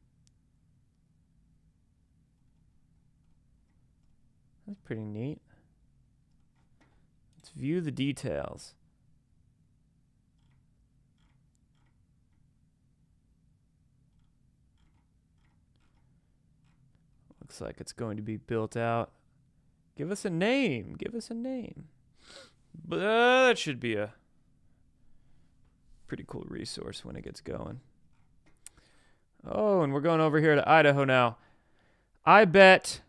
That's pretty neat. Let's view the details. Looks like it's going to be built out. Give us a name. Give us a name. But that should be a pretty cool resource when it gets going. Oh, and we're going over here to Idaho now. I bet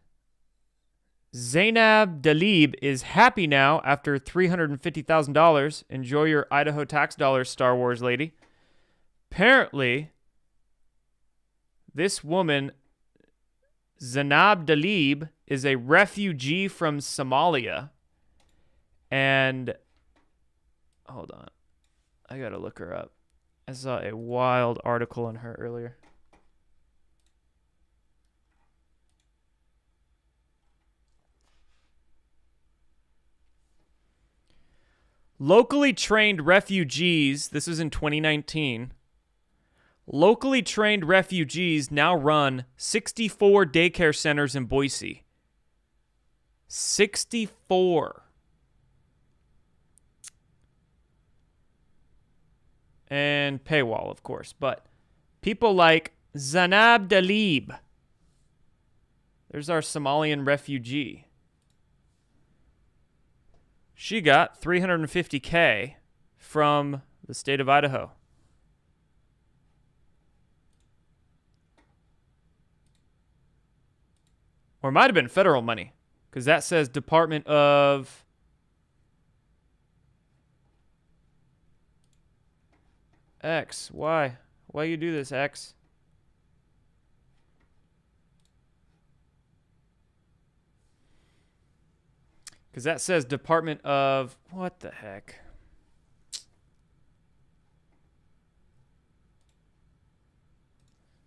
Zainab Dalib is happy now after $350,000. Enjoy your Idaho tax dollars, Star Wars lady. Apparently, this woman, Zainab Dalib, is a refugee from Somalia. And, hold on. I gotta look her up. I saw a wild article on her earlier. Locally trained refugees, this is in 2019. Locally trained refugees now run 64 daycare centers in Boise. 64. And paywall, of course. But people like Zainab Dalib. There's our Somalian refugee. She got $350K from the state of Idaho. Or it might have been federal money, because that says Department of X. Why? Why you do this, X? Because that says Department of... What the heck?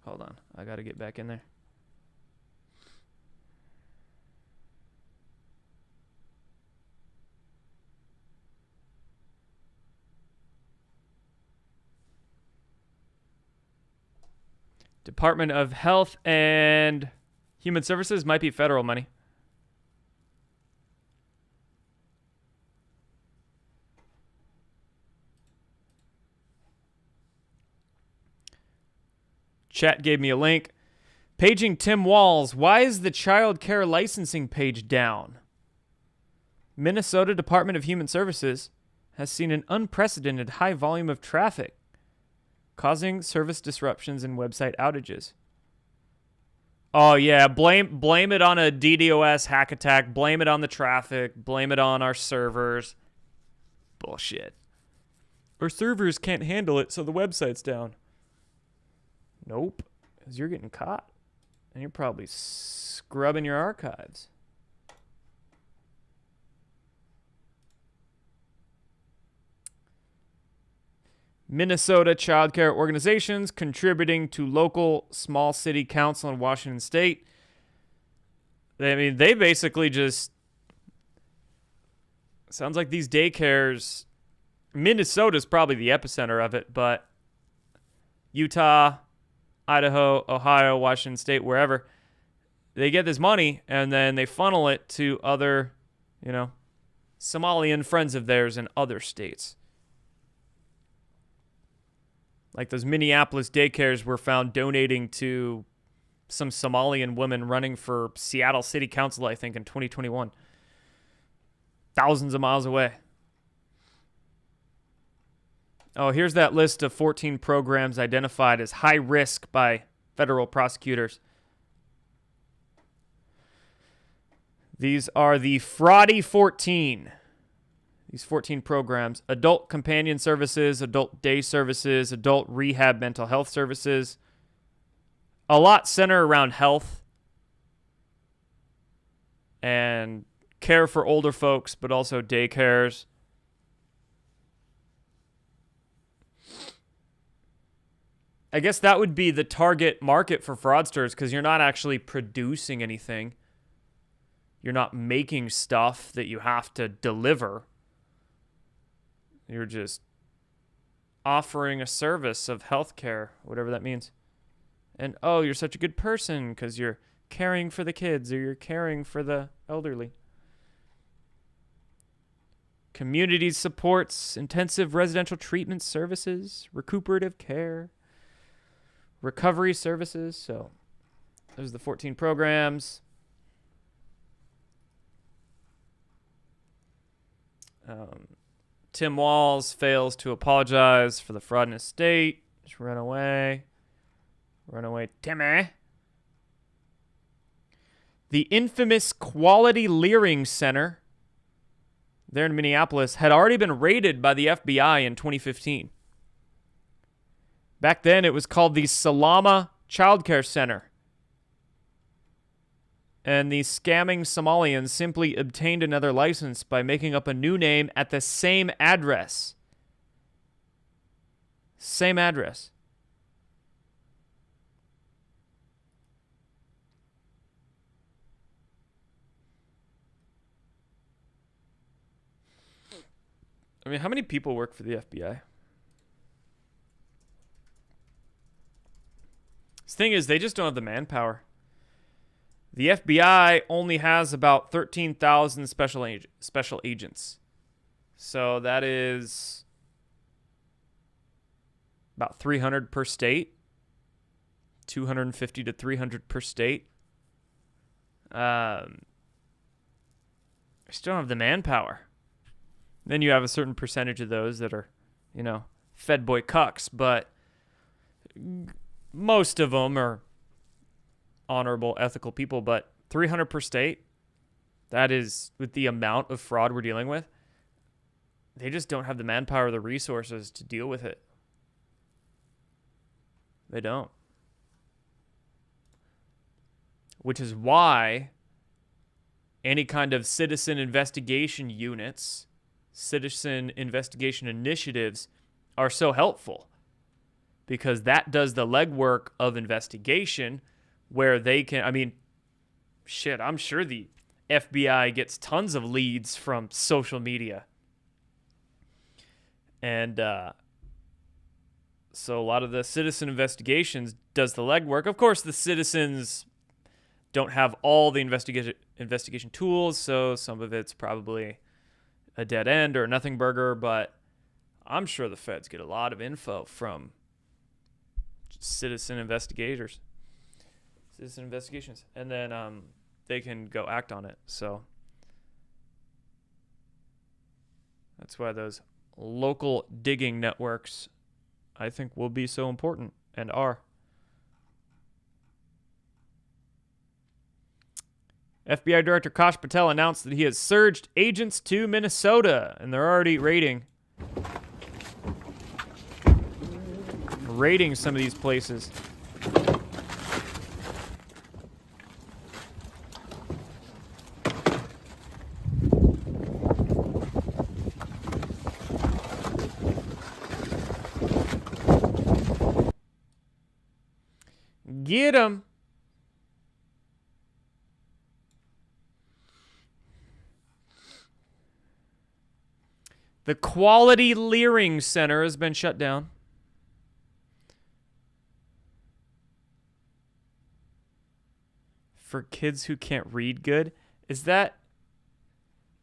Hold on. I got to get back in there. Department of Health and Human Services might be federal money. Chat gave me a link. Paging Tim Walz. Why is the child care licensing page down? Minnesota Department of Human Services has seen an unprecedented high volume of traffic, causing service disruptions and website outages. Oh, yeah. Blame it on a DDoS hack attack. Blame it on the traffic. Blame it on our servers. Bullshit. Our servers can't handle it, so the website's down. Nope. Because you're getting caught. And you're probably scrubbing your archives. Minnesota child care organizations contributing to local small city council in Washington State. They basically just... Sounds like these daycares... Minnesota's probably the epicenter of it, but Utah, Idaho, Ohio, Washington State, wherever, they get this money and then they funnel it to other, Somalian friends of theirs in other states. Like those Minneapolis daycares were found donating to some Somalian women running for Seattle City Council, I think, in 2021. Thousands of miles away. Oh, here's that list of 14 programs identified as high risk by federal prosecutors. These are the fraudy 14. These 14 programs: adult companion services, adult day services, adult rehab mental health services. A lot center around health and care for older folks, but also daycares. I guess that would be the target market for fraudsters because you're not actually producing anything. You're not making stuff that you have to deliver. You're just offering a service of healthcare, whatever that means. And, oh, you're such a good person because you're caring for the kids or you're caring for the elderly. Community supports, intensive residential treatment services, recuperative care, recovery services. So those are the 14 programs. Tim Walz fails to apologize for the fraud in his state. Just run away. Run away, Timmy. The infamous Quality Leering Center there in Minneapolis had already been raided by the FBI in 2015. Back then, it was called the Salama Child Care Center. And the scamming Somalians simply obtained another license by making up a new name at the same address. Same address. I mean, how many people work for the FBI? The thing is, they just don't have the manpower. The FBI only has about 13,000 special agents. So that is about 300 per state. 250 to 300 per state. I just don't have the manpower. Then you have a certain percentage of those that are, fed boy cucks, but most of them are honorable, ethical people. But 300 per state, that is, with the amount of fraud we're dealing with, they just don't have the manpower or the resources to deal with it. They don't. Which is why any kind of citizen investigation units, citizen investigation initiatives are so helpful, because that does the legwork of investigation where they can, I'm sure the FBI gets tons of leads from social media. And so a lot of the citizen investigations does the legwork. Of course, the citizens don't have all the investigation tools, so some of it's probably a dead end or a nothing burger, but I'm sure the feds get a lot of info from citizen investigators. citizen investigations, and then they can go act on it. So that's why those local digging networks, I think, will be so important and are. FBI Director Kash Patel announced that he has surged agents to Minnesota, and they're already raiding some of these places. Get 'em. The Quality Leering Center has been shut down. For kids who can't read good. Is that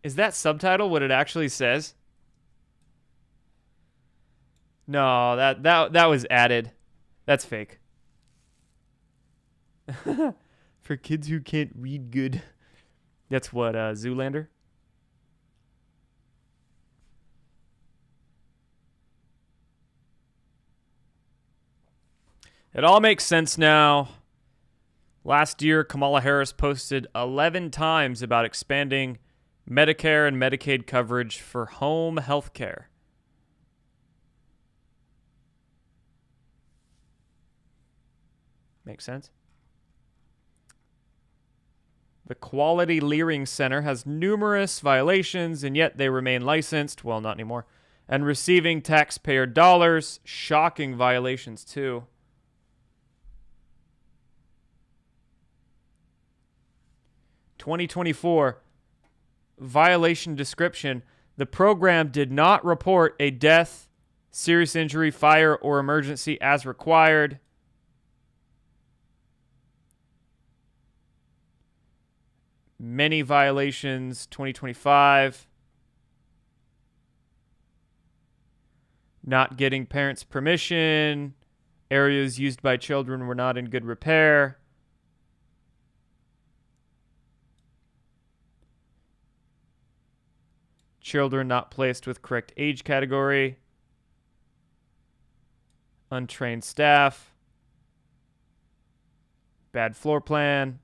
subtitle what it actually says? No, that was added. That's fake. For kids who can't read good. That's what, Zoolander? It all makes sense now. Last year, Kamala Harris posted 11 times about expanding Medicare and Medicaid coverage for home health care. Makes sense? The Quality Leering Center has numerous violations, and yet they remain licensed. Well, not anymore. And receiving taxpayer dollars. Shocking violations, too. (2024) violation description. The program did not report a death, serious injury, fire, or emergency as required. Many violations. 2025. Not getting parents' permission. Areas used by children were not in good repair. Children not placed with correct age category. Untrained staff. Bad floor plan.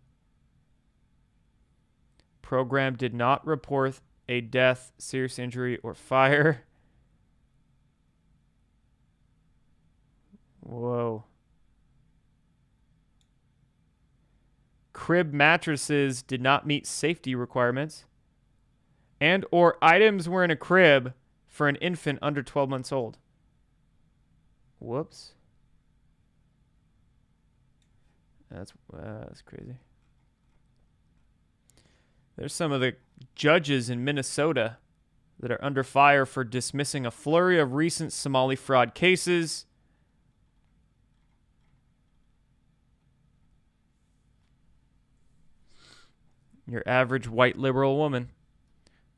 Program did not report a death, serious injury, or fire. Whoa. Crib mattresses did not meet safety requirements. And or items were in a crib for an infant under 12 months old. Whoops. That's crazy. There's some of the judges in Minnesota that are under fire for dismissing a flurry of recent Somali fraud cases. Your average white liberal woman.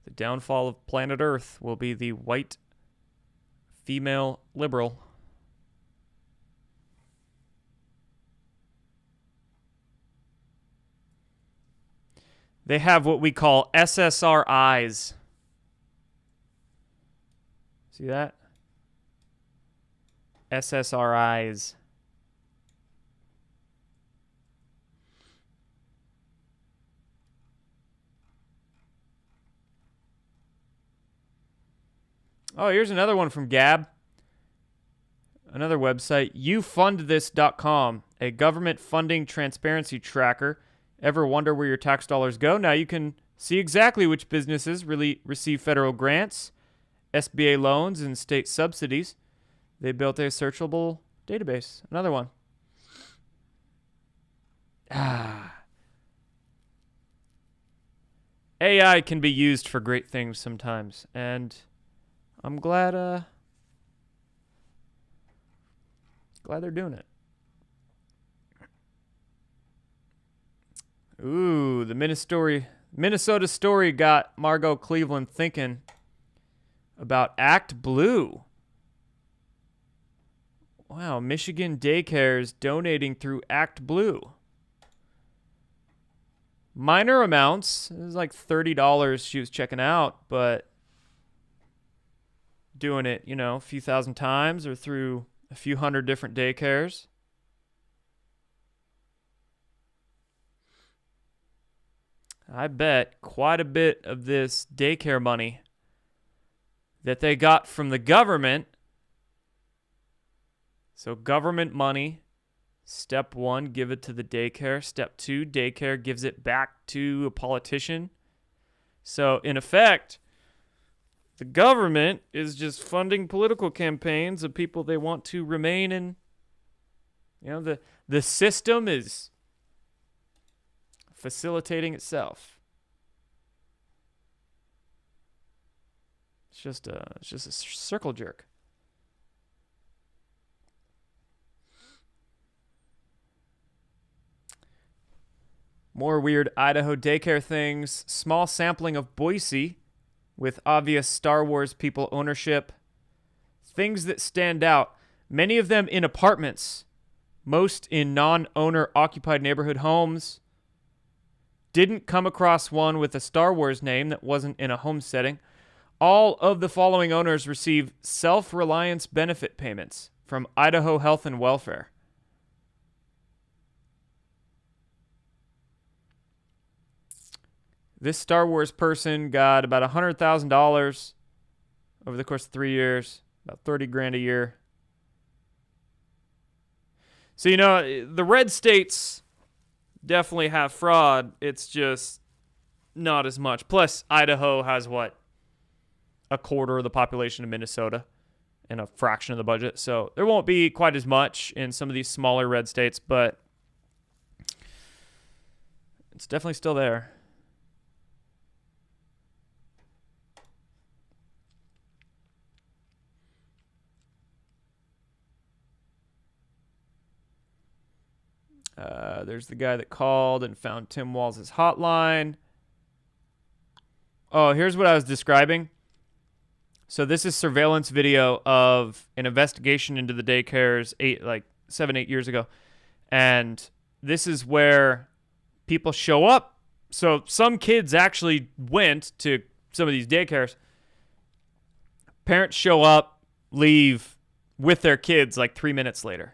The downfall of planet Earth will be the white female liberal. They have what we call SSRIs. See that? SSRIs. Oh, here's another one from Gab. Another website, youfundthis.com, a government funding transparency tracker. Ever wonder where your tax dollars go? Now you can see exactly which businesses really receive federal grants, SBA loans, and state subsidies. They built a searchable database. Another one. AI can be used for great things sometimes, and I'm glad they're doing it. Ooh, the Minnesota story got Margot Cleveland thinking about Act Blue. Wow, Michigan daycares donating through Act Blue. Minor amounts. It was like $30 she was checking out, but doing it, you know, a few thousand times or through a few hundred different daycares. I bet quite a bit of this daycare money that they got from the government. So government money, step 1, give it to the daycare. Step 2, daycare gives it back to a politician. So in effect, the government is just funding political campaigns of people they want to remain in. You know, the system is facilitating itself. It's just a circle jerk. More weird Idaho daycare things. Small sampling of Boise with obvious Star Wars people ownership. Things that stand out. Many of them in apartments. Most in non-owner occupied neighborhood homes. Didn't come across one with a Star Wars name that wasn't in a home setting. All of the following owners receive self-reliance benefit payments from Idaho Health and Welfare. This Star Wars person got about $100,000 over the course of 3 years, about $30,000 a year. So, you know, the red states definitely have fraud. It's just not as much. Plus, Idaho has what? A quarter of the population of Minnesota and a fraction of the budget. So there won't be quite as much in some of these smaller red states, but it's definitely still there. There's the guy that called and found Tim Walz' hotline. Oh, here's what I was describing. So this is surveillance video of an investigation into the daycares 7-8 years ago. And this is where people show up. So some kids actually went to some of these daycares. Parents show up, leave with their kids like 3 minutes later.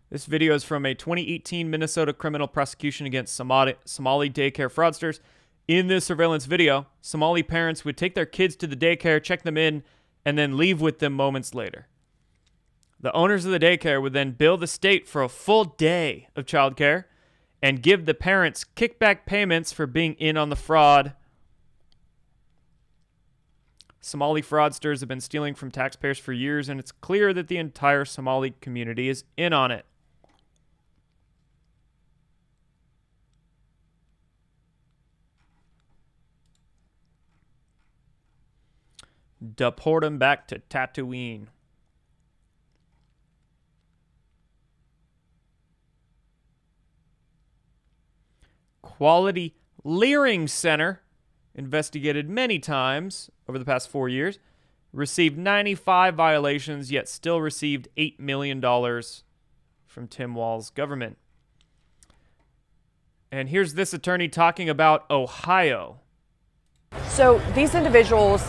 This video is from a 2018 Minnesota criminal prosecution against Somali daycare fraudsters. In this surveillance video, Somali parents would take their kids to the daycare, check them in, and then leave with them moments later. The owners of the daycare would then bill the state for a full day of childcare and give the parents kickback payments for being in on the fraud. Somali fraudsters have been stealing from taxpayers for years, and it's clear that the entire Somali community is in on it. Deport him back to Tatooine. Quality Leering Center, investigated many times over the past 4 years, received 95 violations, yet still received $8 million from Tim Walz's government. And here's this attorney talking about Ohio. So these individuals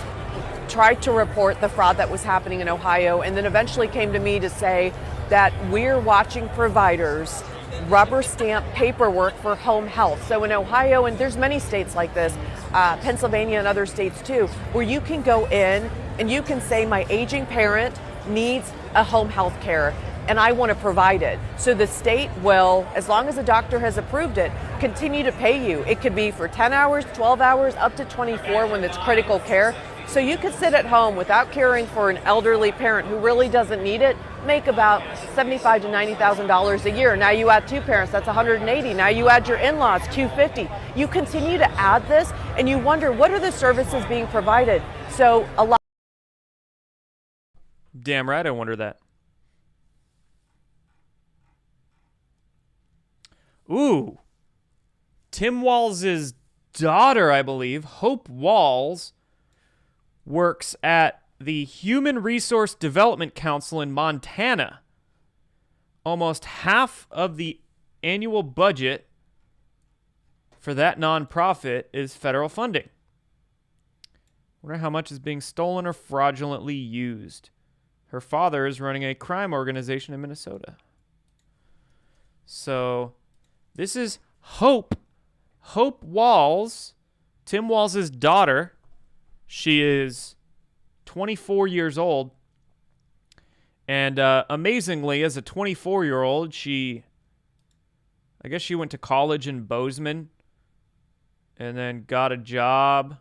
tried to report the fraud that was happening in Ohio and then eventually came to me to say that we're watching providers rubber stamp paperwork for home health. So in Ohio, and there's many states like this, Pennsylvania and other states too, where you can go in and you can say my aging parent needs a home health care and I want to provide it. So the state will, as long as a doctor has approved it, continue to pay you. It could be for 10 hours, 12 hours, up to 24 when it's critical care. So you could sit at home without caring for an elderly parent who really doesn't need it, make about $75,000 to $90,000 a year. Now you add two parents, that's $180,000. Now you add your in-laws, $250,000. You continue to add this and you wonder, what are the services being provided? So a lot. Damn right, I wonder that. Ooh. Tim Walz's daughter, I believe, Hope Walz, works at the Human Resource Development Council in Montana. Almost half of the annual budget for that nonprofit is federal funding. Wonder how much is being stolen or fraudulently used. Her father is running a crime organization in Minnesota. So this is Hope. Hope Walls, Tim Walls' daughter. She is 24 years old. And amazingly, as a 24-year-old, I guess she went to college in Bozeman and then got a job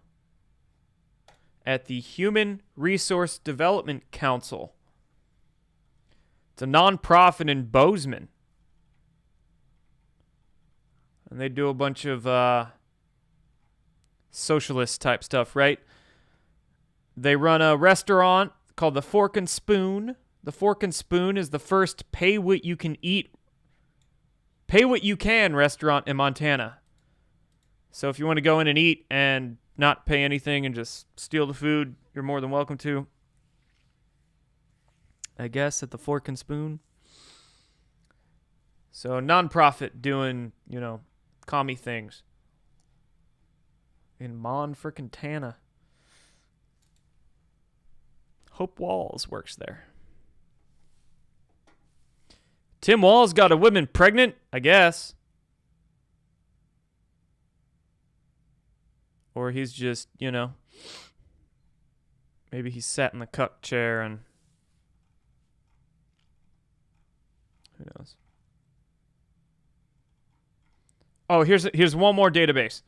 at the Human Resource Development Council. It's a nonprofit in Bozeman. And they do a bunch of socialist type stuff, right? They run a restaurant called the Fork and Spoon. The Fork and Spoon is the first pay what you can restaurant in Montana. So if you want to go in and eat and not pay anything and just steal the food, you're more than welcome to. I guess at the Fork and Spoon. So nonprofit doing, commie things. In Mon-frickin-Tana. Hope Walls works there. Tim Walls got a woman pregnant, I guess. Or he's just, maybe he sat in the cuck chair and who knows. Oh, here's one more database.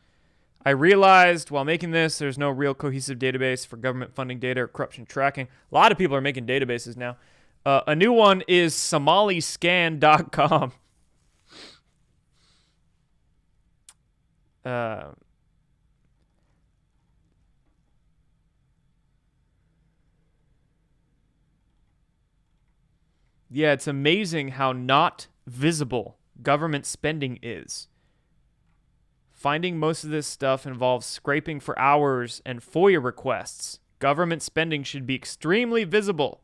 I realized while making this, there's no real cohesive database for government funding data or corruption tracking. A lot of people are making databases now. A new one is SomaliScan.com. Yeah, it's amazing how not visible government spending is. Finding most of this stuff involves scraping for hours and FOIA requests. Government spending should be extremely visible.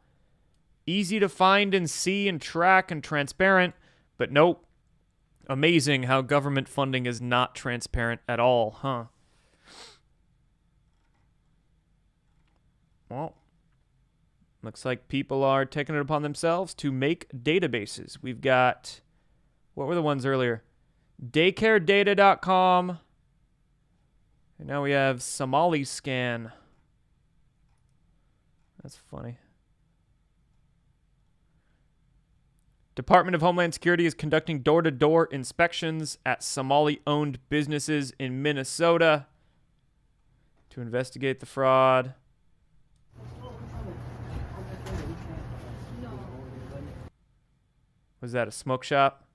Easy to find and see and track and transparent, but nope. Amazing how government funding is not transparent at all, huh? Well, looks like people are taking it upon themselves to make databases. We've got, what were the ones earlier? DaycareData.com. And now we have SomaliScan. That's funny. Department of Homeland Security is conducting door-to-door inspections at Somali-owned businesses in Minnesota to investigate the fraud. Was that a smoke shop?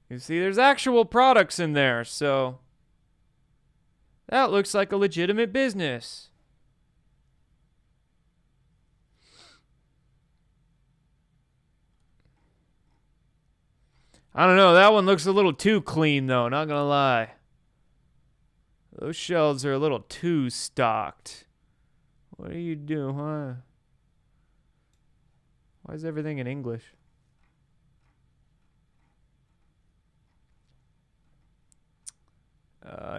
You see, there's actual products in there, so that looks like a legitimate business. I don't know. That one looks a little too clean, though. Not gonna lie. Those shelves are a little too stocked. What do you do, huh? Why is everything in English?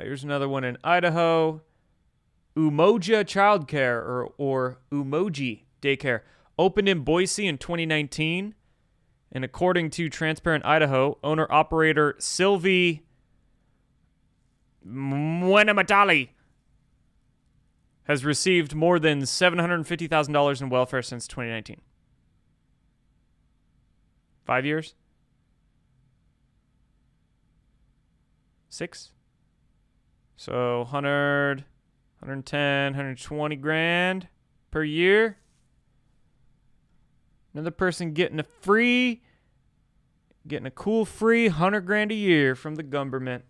Here's another one in Idaho. Umoja Childcare or Umoji Daycare opened in Boise in 2019. And according to Transparent Idaho, owner-operator Sylvie Mwenamatali has received more than $750,000 in welfare since 2019. 5 years? 6? So 100, 110, 120 grand per year. Another person getting a cool free 100 grand a year from the government.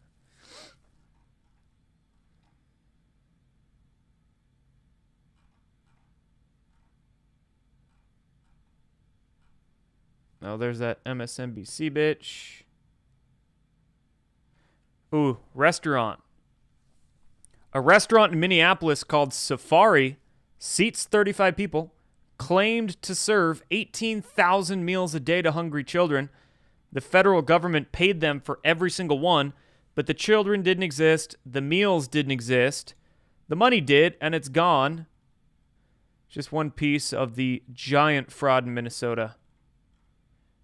Oh, there's that MSNBC bitch. Ooh, restaurant. A restaurant in Minneapolis called Safari seats 35 people. claimed to serve 18,000 meals a day to hungry children. The federal government paid them for every single one, but the children didn't exist, the meals didn't exist, the money did, and it's gone. Just one piece of the giant fraud in Minnesota.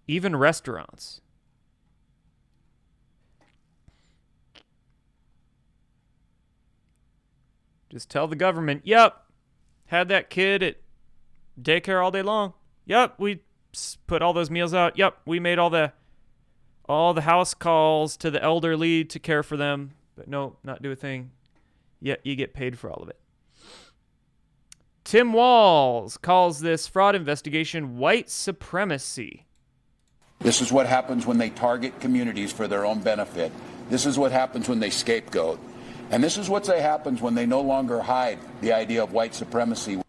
Even restaurants. Just tell the government, yep, had that kid at daycare all day long. Yep, we put all those meals out. Yep, we made all the house calls to the elderly to care for them. But no, not do a thing. Yet you get paid for all of it. Tim Walz calls this fraud investigation white supremacy. This is what happens when they target communities for their own benefit. This is what happens when they scapegoat. And this is what happens when they no longer hide the idea of white supremacy.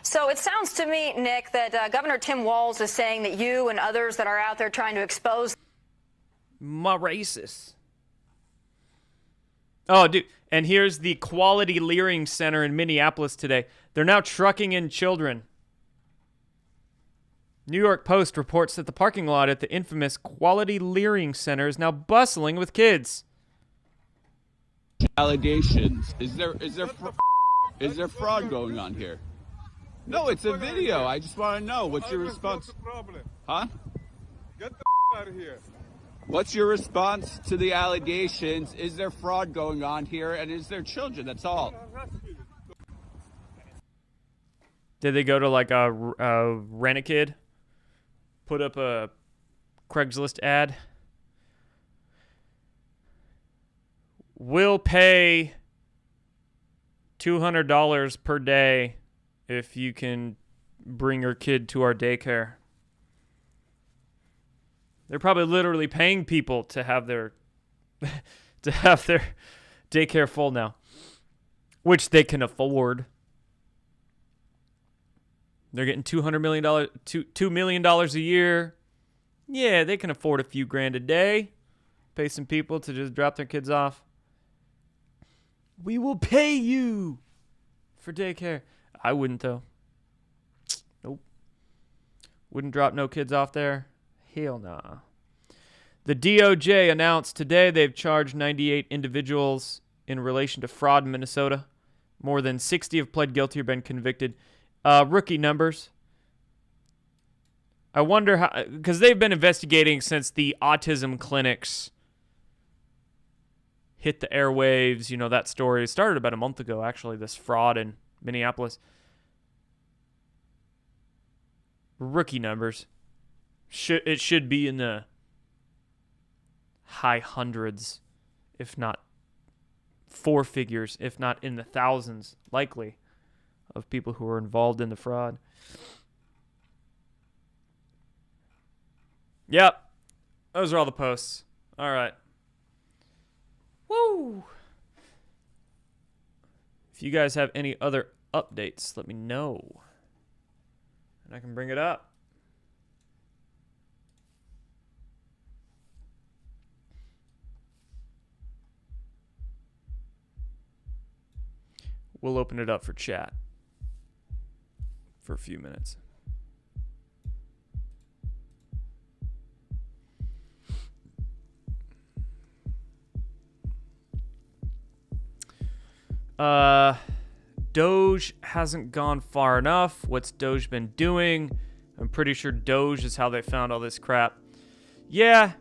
So it sounds to me, Nick, that Governor Tim Walz is saying that you and others that are out there trying to expose my racists. Oh, dude. And here's the Quality Leering Center in Minneapolis today. They're now trucking in children. New York Post reports that the parking lot at the infamous Quality Leering Center is now bustling with kids. Allegations. Is there fraud going on here? No, it's a video. I just want to know. What's your response? Huh? Get the out of here. What's your response to the allegations? Is there fraud going on here? And is there children? That's all. Did they go to like a Rent-A-Kid? Put up a Craigslist ad? We'll pay $200 per day if you can bring your kid to our daycare. They're probably literally paying people to have their daycare full now, which they can afford. They're getting $200 million, $2 million a year. Yeah, they can afford a few grand a day. Pay some people to just drop their kids off. We will pay you for daycare. I wouldn't, though. Nope. Wouldn't drop no kids off there. Hell nah. The DOJ announced today they've charged 98 individuals in relation to fraud in Minnesota. More than 60 have pled guilty or been convicted. Rookie numbers. I wonder how, because they've been investigating since the autism clinics hit the airwaves. You know, that story started about a month ago, actually, this fraud in Minneapolis. Rookie numbers. It should be in the high hundreds, if not four figures, if not in the thousands, likely, of people who are involved in the fraud. Yep. Those are all the posts. All right. Woo! If you guys have any other updates, let me know. And I can bring it up. We'll open it up for chat for a few minutes. Doge hasn't gone far enough. What's Doge been doing? I'm pretty sure Doge is how they found all this crap. Yeah.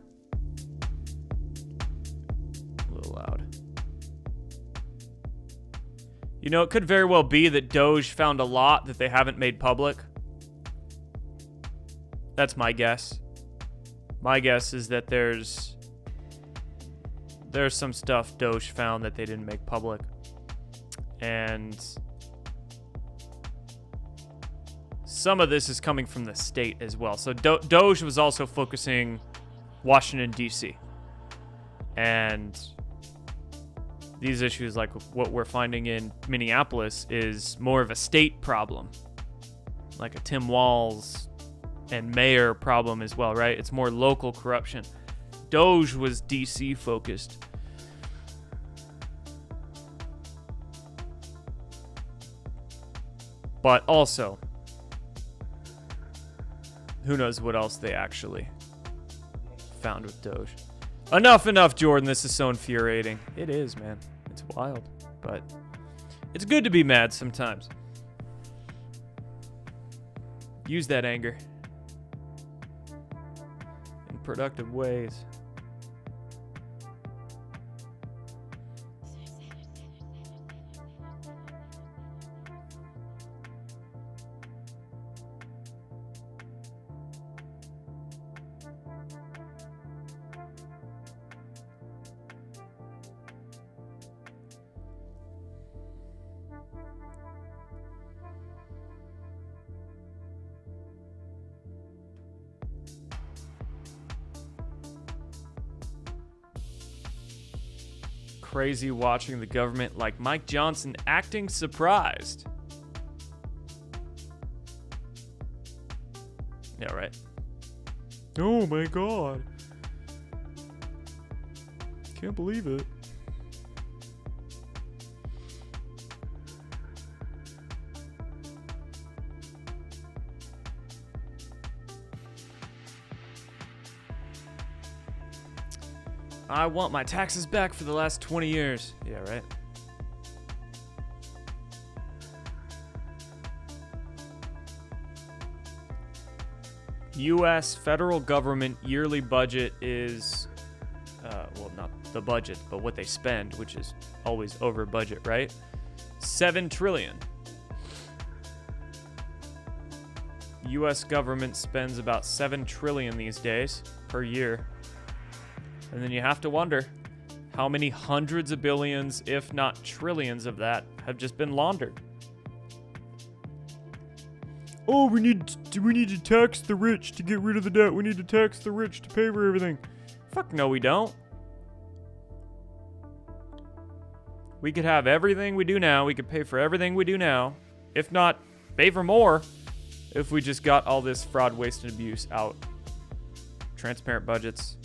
A little loud. You know, it could very well be that Doge found a lot that they haven't made public. That's my guess. My guess is that there's some stuff Doge found that they didn't make public. And some of this is coming from the state as well. So Doge was also focusing Washington, D.C. And these issues, like what we're finding in Minneapolis, is more of a state problem. Like a Tim Walz and mayor problem as well, right? It's more local corruption. Doge was D.C. focused. But also, who knows what else they actually found with Doge. Enough, Jordan. This is so infuriating. It is, man. It's wild. But it's good to be mad sometimes. Use that anger in productive ways. Crazy watching the government like Mike Johnson acting surprised. Yeah, right. Oh my god. Can't believe it. I want my taxes back for the last 20 years. Yeah, right. U.S. federal government yearly budget is, well, not the budget, but what they spend, which is always over budget, right? $7 trillion. U.S. government spends about $7 trillion these days per year. And then you have to wonder how many hundreds of billions, if not trillions of that, have just been laundered. Oh, we need to tax the rich to get rid of the debt. We need to tax the rich to pay for everything. Fuck no, we don't. We could have everything we do now. We could pay for everything we do now. If not, pay for more if we just got all this fraud, waste, and abuse out. Transparent budgets.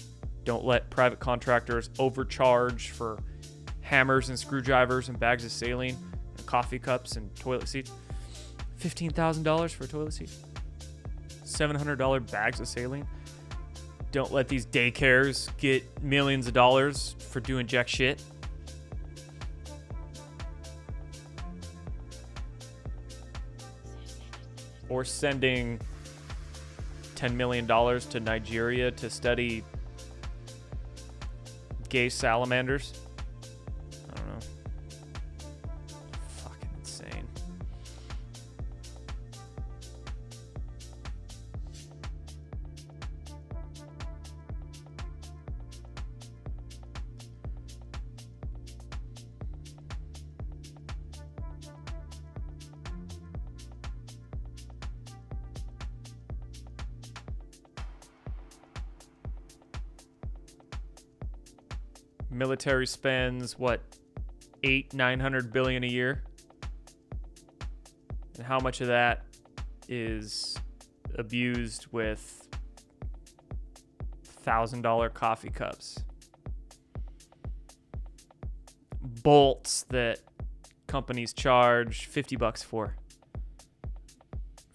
Don't let private contractors overcharge for hammers and screwdrivers and bags of saline and coffee cups and toilet seats. $15,000 for a toilet seat. $700 bags of saline. Don't let these daycares get millions of dollars for doing jack shit. Or sending $10 million to Nigeria to study gay salamanders. I don't know. Fucking insane. Military spends what, 800-900 billion a year, and how much of that is abused with $1,000 coffee cups, bolts that companies charge $50 for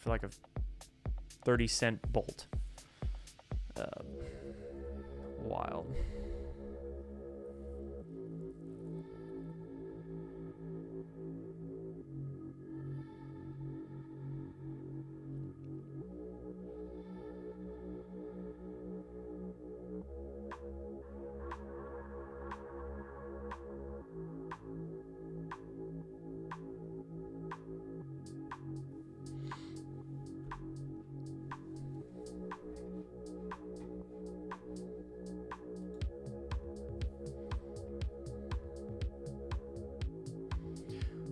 like a 30-cent bolt. Wild.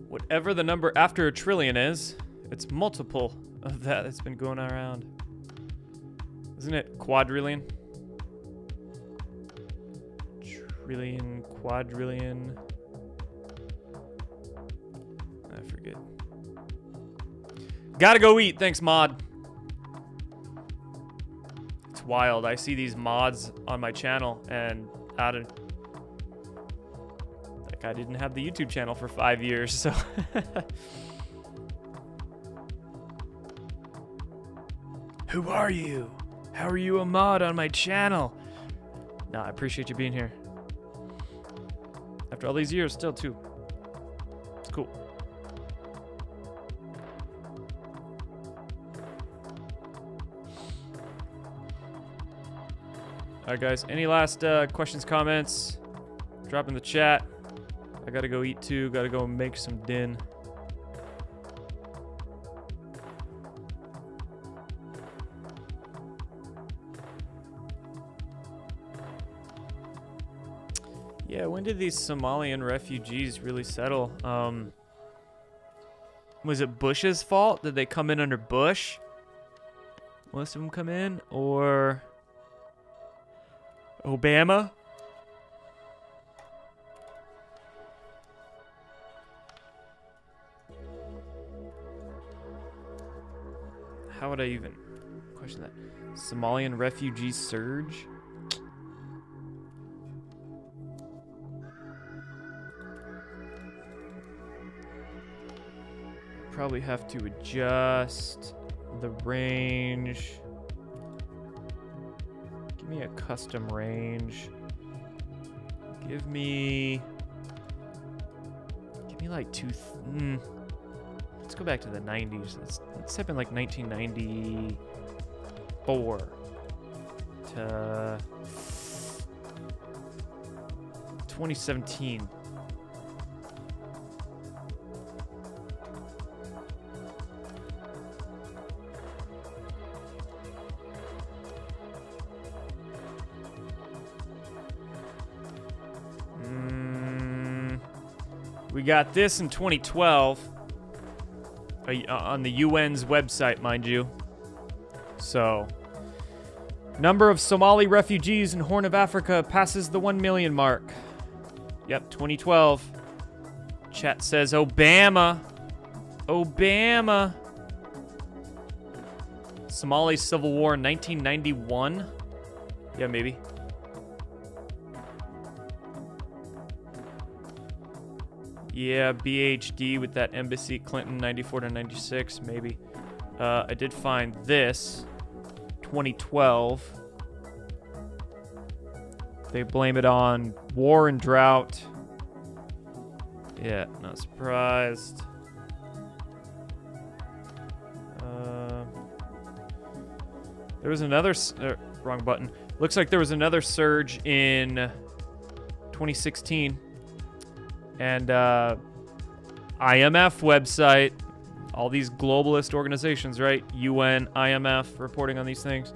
Whatever the number after a trillion is, it's multiple of that that's been going around. Isn't it quadrillion? Trillion, quadrillion. I forget. Gotta go eat. Thanks, mod. It's wild. I see these mods on my channel and out of... I didn't have the YouTube channel for 5 years, so Who are you? How are you a mod on my channel? Nah, I appreciate you being here. After all these years, still, too. It's cool. All right, guys. Any last questions, comments? Drop in the chat. I gotta go eat, too. Gotta go make some din. Yeah, when did these Somalian refugees really settle? Was it Bush's fault? Did they come in under Bush? Most of them come in? Or Obama? How would I even question that? Somalian refugee surge? Probably have to adjust the range. Give me a custom range. Give me like let's go back to the 90s. Let's type in like 1994 to 2017. We got this in 2012 on the UN's website, mind you. So, number of Somali refugees in Horn of Africa passes the 1 million mark. Yep, 2012. Chat says Obama. Obama. Somali Civil War 1991. Yeah, maybe. Yeah, BHD with that embassy, Clinton, 94 to 96, maybe. I did find this, 2012. They blame it on war and drought. Yeah, not surprised. There was another, wrong button. Looks like there was another surge in 2016. And IMF website, all these globalist organizations, right? UN, IMF reporting on these things.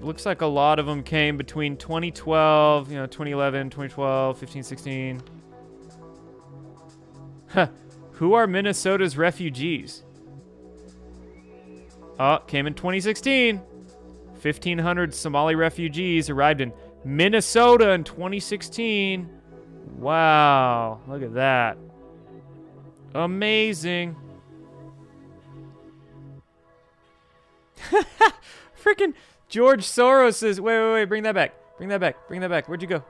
Looks like a lot of them came between 2012, 2011, 2012, 15, 16. Huh. Who are Minnesota's refugees? Oh, came in 2016. 1,500 Somali refugees arrived in Minnesota in 2016. Wow, look at that. Amazing. Freaking George Soros is, wait, bring that back. Bring that back. Where'd you go?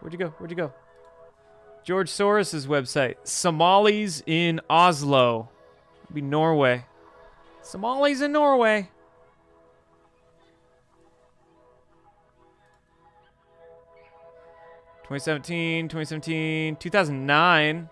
George Soros' website. Somalis in Oslo. It'd be Norway. Somalis in Norway. (2017, 2009.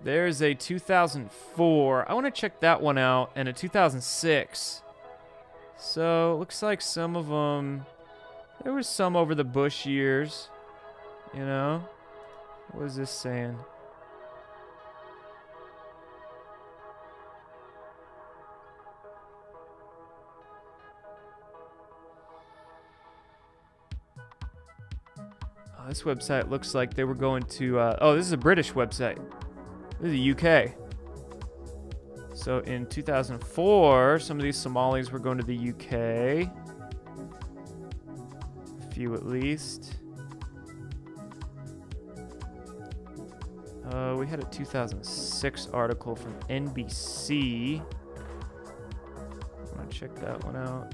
There's a 2004. I want to check that one out, and a 2006. So, looks like some of them, there was some over the Bush years, you know? What is this saying? Oh, this website looks like they were going to, oh, this is a British website. This is the UK. So in 2004, some of these Somalis were going to the UK. A few at least. We had a 2006 article from NBC. I'm gonna check that one out.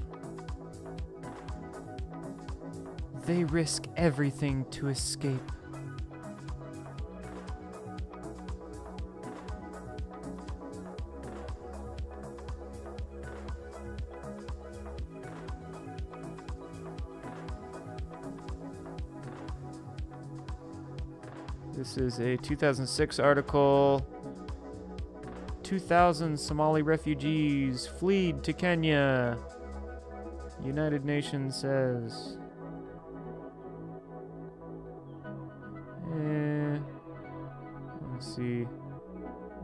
They risk everything to escape. This is a 2006 article. 2,000 Somali refugees fled to Kenya. United Nations says.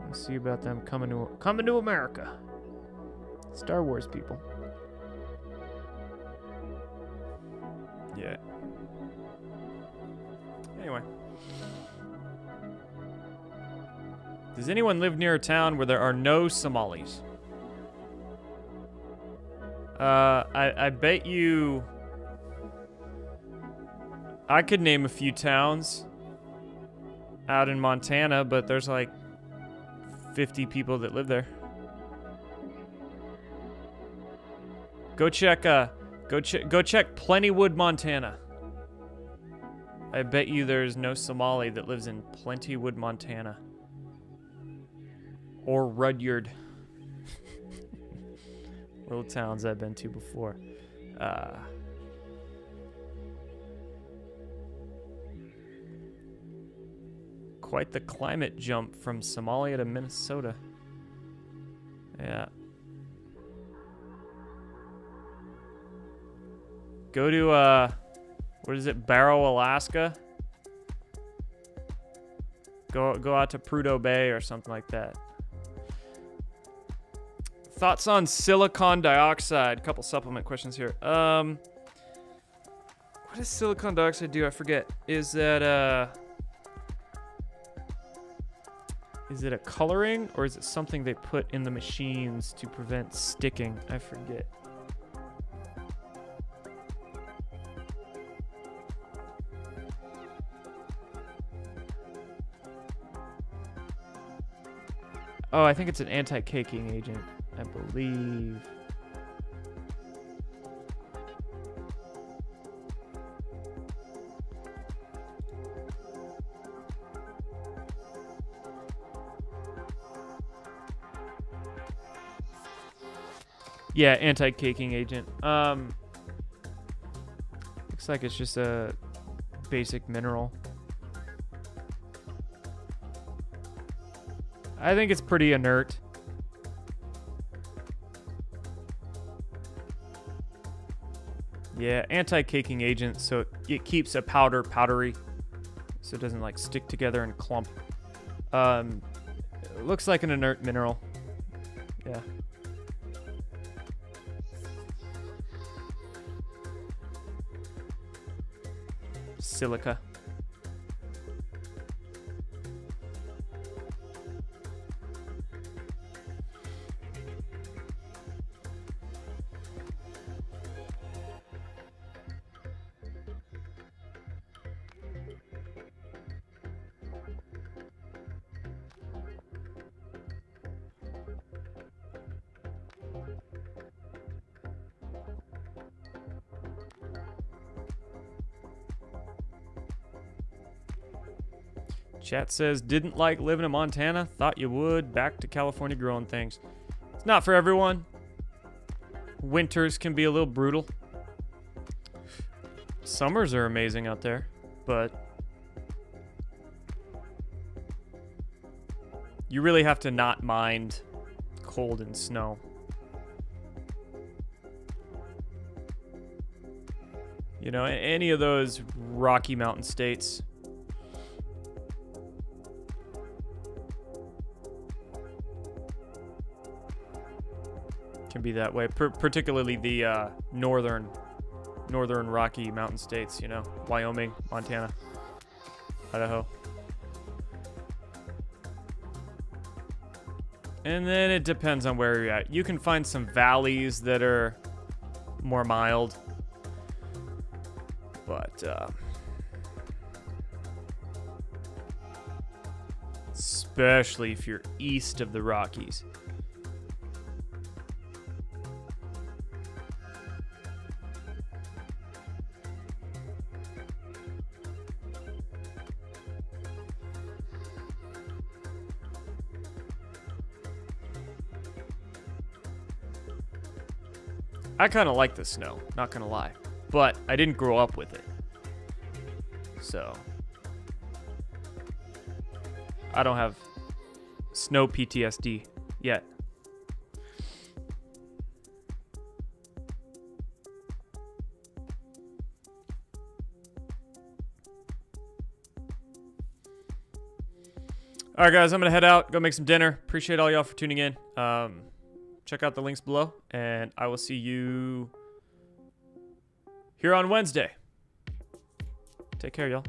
Let's see about them coming to America. Star Wars people. Yeah. Anyway. Does anyone live near a town where there are no Somalis? I bet you I could name a few towns out in Montana, but there's like 50 people that live there. Go check Plentywood, Montana. I bet you there's no Somali that lives in Plentywood, Montana. Or Rudyard. Little towns I've been to before. Quite the climate jump from Somalia to Minnesota. Yeah. Go to, what is it, Barrow, Alaska? Go out to Prudhoe Bay or something like that. Thoughts on silicon dioxide? Couple supplement questions here. What does silicon dioxide do? I forget. Is it a coloring, or is it something they put in the machines to prevent sticking? I forget. Oh, I think it's an anti-caking agent, I believe. Yeah, anti-caking agent. Looks like it's just a basic mineral. I think it's pretty inert. Yeah, anti-caking agent, so it keeps a powder powdery, so it doesn't like stick together and clump. It looks like an inert mineral. Yeah. Silica. Chat says, didn't like living in Montana, thought you would, back to California growing things. It's not for everyone. Winters can be a little brutal. Summers are amazing out there, but you really have to not mind cold and snow. You know, any of those Rocky Mountain states. Can be that way, particularly the northern Rocky Mountain states, you know, Wyoming, Montana, Idaho. And then it depends on where you're at. You can find some valleys that are more mild, but especially if you're east of the Rockies. I kind of like the snow, not gonna lie, but I didn't grow up with it, so I don't have snow PTSD yet. All right, guys, I'm going to head out, go make some dinner. Appreciate all y'all for tuning in. Check out the links below, and I will see you here on Wednesday. Take care, y'all.